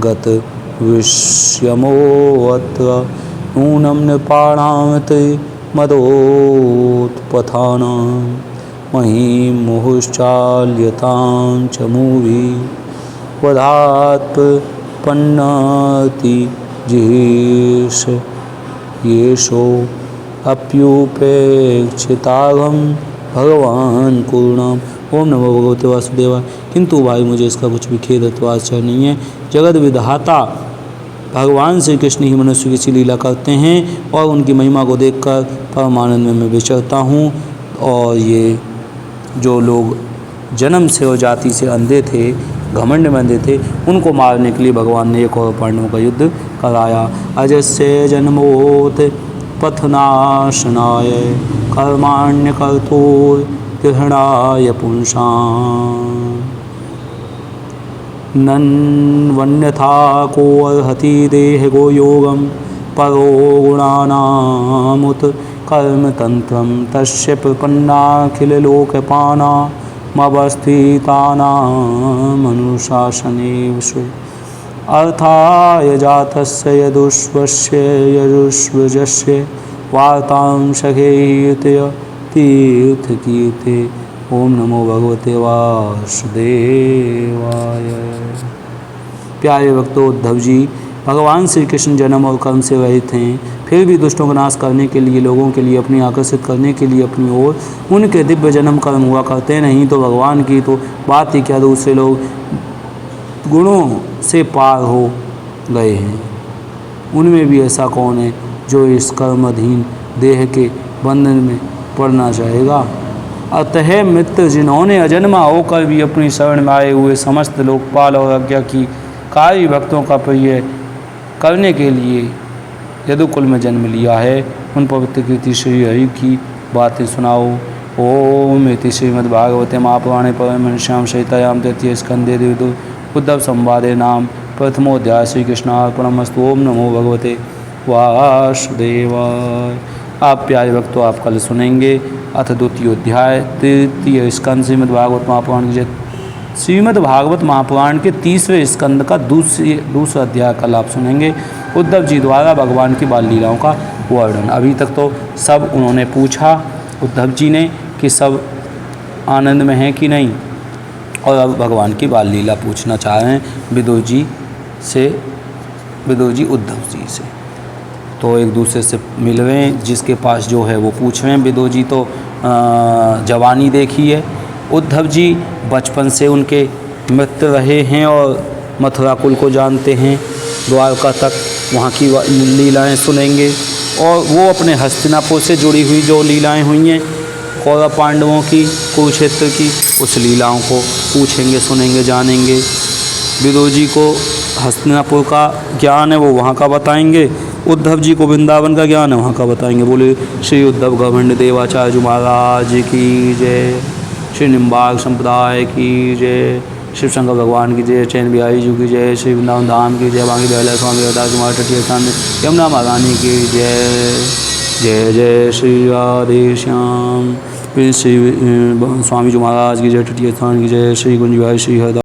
गतविष्यमोऽत्र नूनं नृपाणां मदोत्पथानां महीं मुहुश्चाल्यतां च मूवी वधात्पन्नति जिहीर्ष येषो अप्युपेक्षिताघं भगवान करुणाम। ओम नमो भगवते वासुदेवाय। किंतु भाई मुझे इसका कुछ भी खेद अथवा आश्चर्य नहीं है। जगत विधाता भगवान श्री कृष्ण ही मनुष्य की सी लीला करते हैं और उनकी महिमा को देखकर परमानंद में मैं विचरता हूँ। और ये जो लोग जन्म से और जाति से अंधे थे, घमंड में अंधे थे, उनको मारने के लिए भगवान ने एक और पांडवों का युद्ध कराया। अजस्य जन्मोत पथनाशनाय कर्माण्य कर्तोर गृहणाय पुंसां नन्वन्यथा को अर्हति देह गो योगम परो गुणानामुत कर्म तंत्रम तस्य प्रपन्नाखिल लोकपानामवस्थितानामनुशासने विश्वे अर्थाय जातस्य यदुष्वस्य यजुष्वजस्य वार्तां सखेयते तीर्थकीर्ते। ओम नमो भगवते वासुदेवाय। प्यारे भक्तों, उद्धव जी भगवान श्री कृष्ण जन्म और कर्म से रहित हैं, फिर भी दुष्टों का नाश करने के लिए, लोगों के लिए अपनी आकर्षित करने के लिए अपनी ओर उनके दिव्य जन्म कर्म हुआ करते। नहीं तो भगवान की तो बात ही क्या, दूसरे लोग गुणों से पार हो गए हैं। उनमें भी ऐसा कौन है जो इस कर्माधीन देह के बंधन में पड़ना चाहेगा। अतः मित्र, जिन्होंने अजन्मा होकर भी अपनी शरण में आए हुए समस्त लोकपाल और आज्ञा की कारी भक्तों का प्रिय करने के लिए यदुकुल में जन्म लिया है, उन पवित्र कीर्ति श्री हरि की बातें सुनाओ। ओम इति श्रीमद्भागवते महापुराणे परमहंस्यां संहितायां तृतीय स्कंदे द्वितीय उद्धव संवादे नाम प्रथमोध्याय। श्री कृष्णार्पणमस्तु। ओम नमो भगवते वासुदेवाय। आप प्यारे भक्तों, आप कल सुनेंगे अथ द्वितीय अध्याय तृतीय स्कंद श्रीमद्भागवत महापुराण की। श्रीमद्भागवत महापुराण के तीसरे स्कंद का दूसरा अध्याय कल आप सुनेंगे। उद्धव जी द्वारा भगवान की बाल लीलाओं का वर्णन। अभी तक तो सब उन्होंने पूछा उद्धव जी ने कि सब आनंद में हैं कि नहीं, और अब भगवान की बाल लीला पूछना चाह रहे हैं विदुर जी उद्धव जी से। तो एक दूसरे से मिल रहे हैं, जिसके पास जो है वो पूछ रहे हैं। विदुर जी तो जवानी देखी है, उद्धव जी बचपन से उनके मित्र रहे हैं और मथुरा कुल को जानते हैं, द्वारका तक वहाँ की लीलाएं सुनेंगे। और वो अपने हस्तिनापुर से जुड़ी हुई जो लीलाएं हुई हैं कौरव पांडवों की, कुरुक्षेत्र की, उस लीलाओं को पूछेंगे, सुनेंगे, जानेंगे। विदुर जी को हस्तिनापुर का ज्ञान है, वो वहाँ का बताएंगे। उद्धव जी को वृंदावन का ज्ञान है, वहाँ का बताएंगे। बोले श्री उद्धव गवर्नमेंट देवाचार्य जी महाराज की जय, श्री निम्बार्क संप्रदाय की जय, शिव शंकर भगवान की जय, चैन बिहारी जी की जय, श्री वृंदावन धाम की जय, बांकी बिहारी स्वामी अवतार कुमार तटीय स्थान यमुना महारानी की जय। जय जय श्री राधे श्याम। श्री स्वामी जी महाराज की जय, तटीय स्थान की जय, श्री कुंज बिहारी श्री हरदास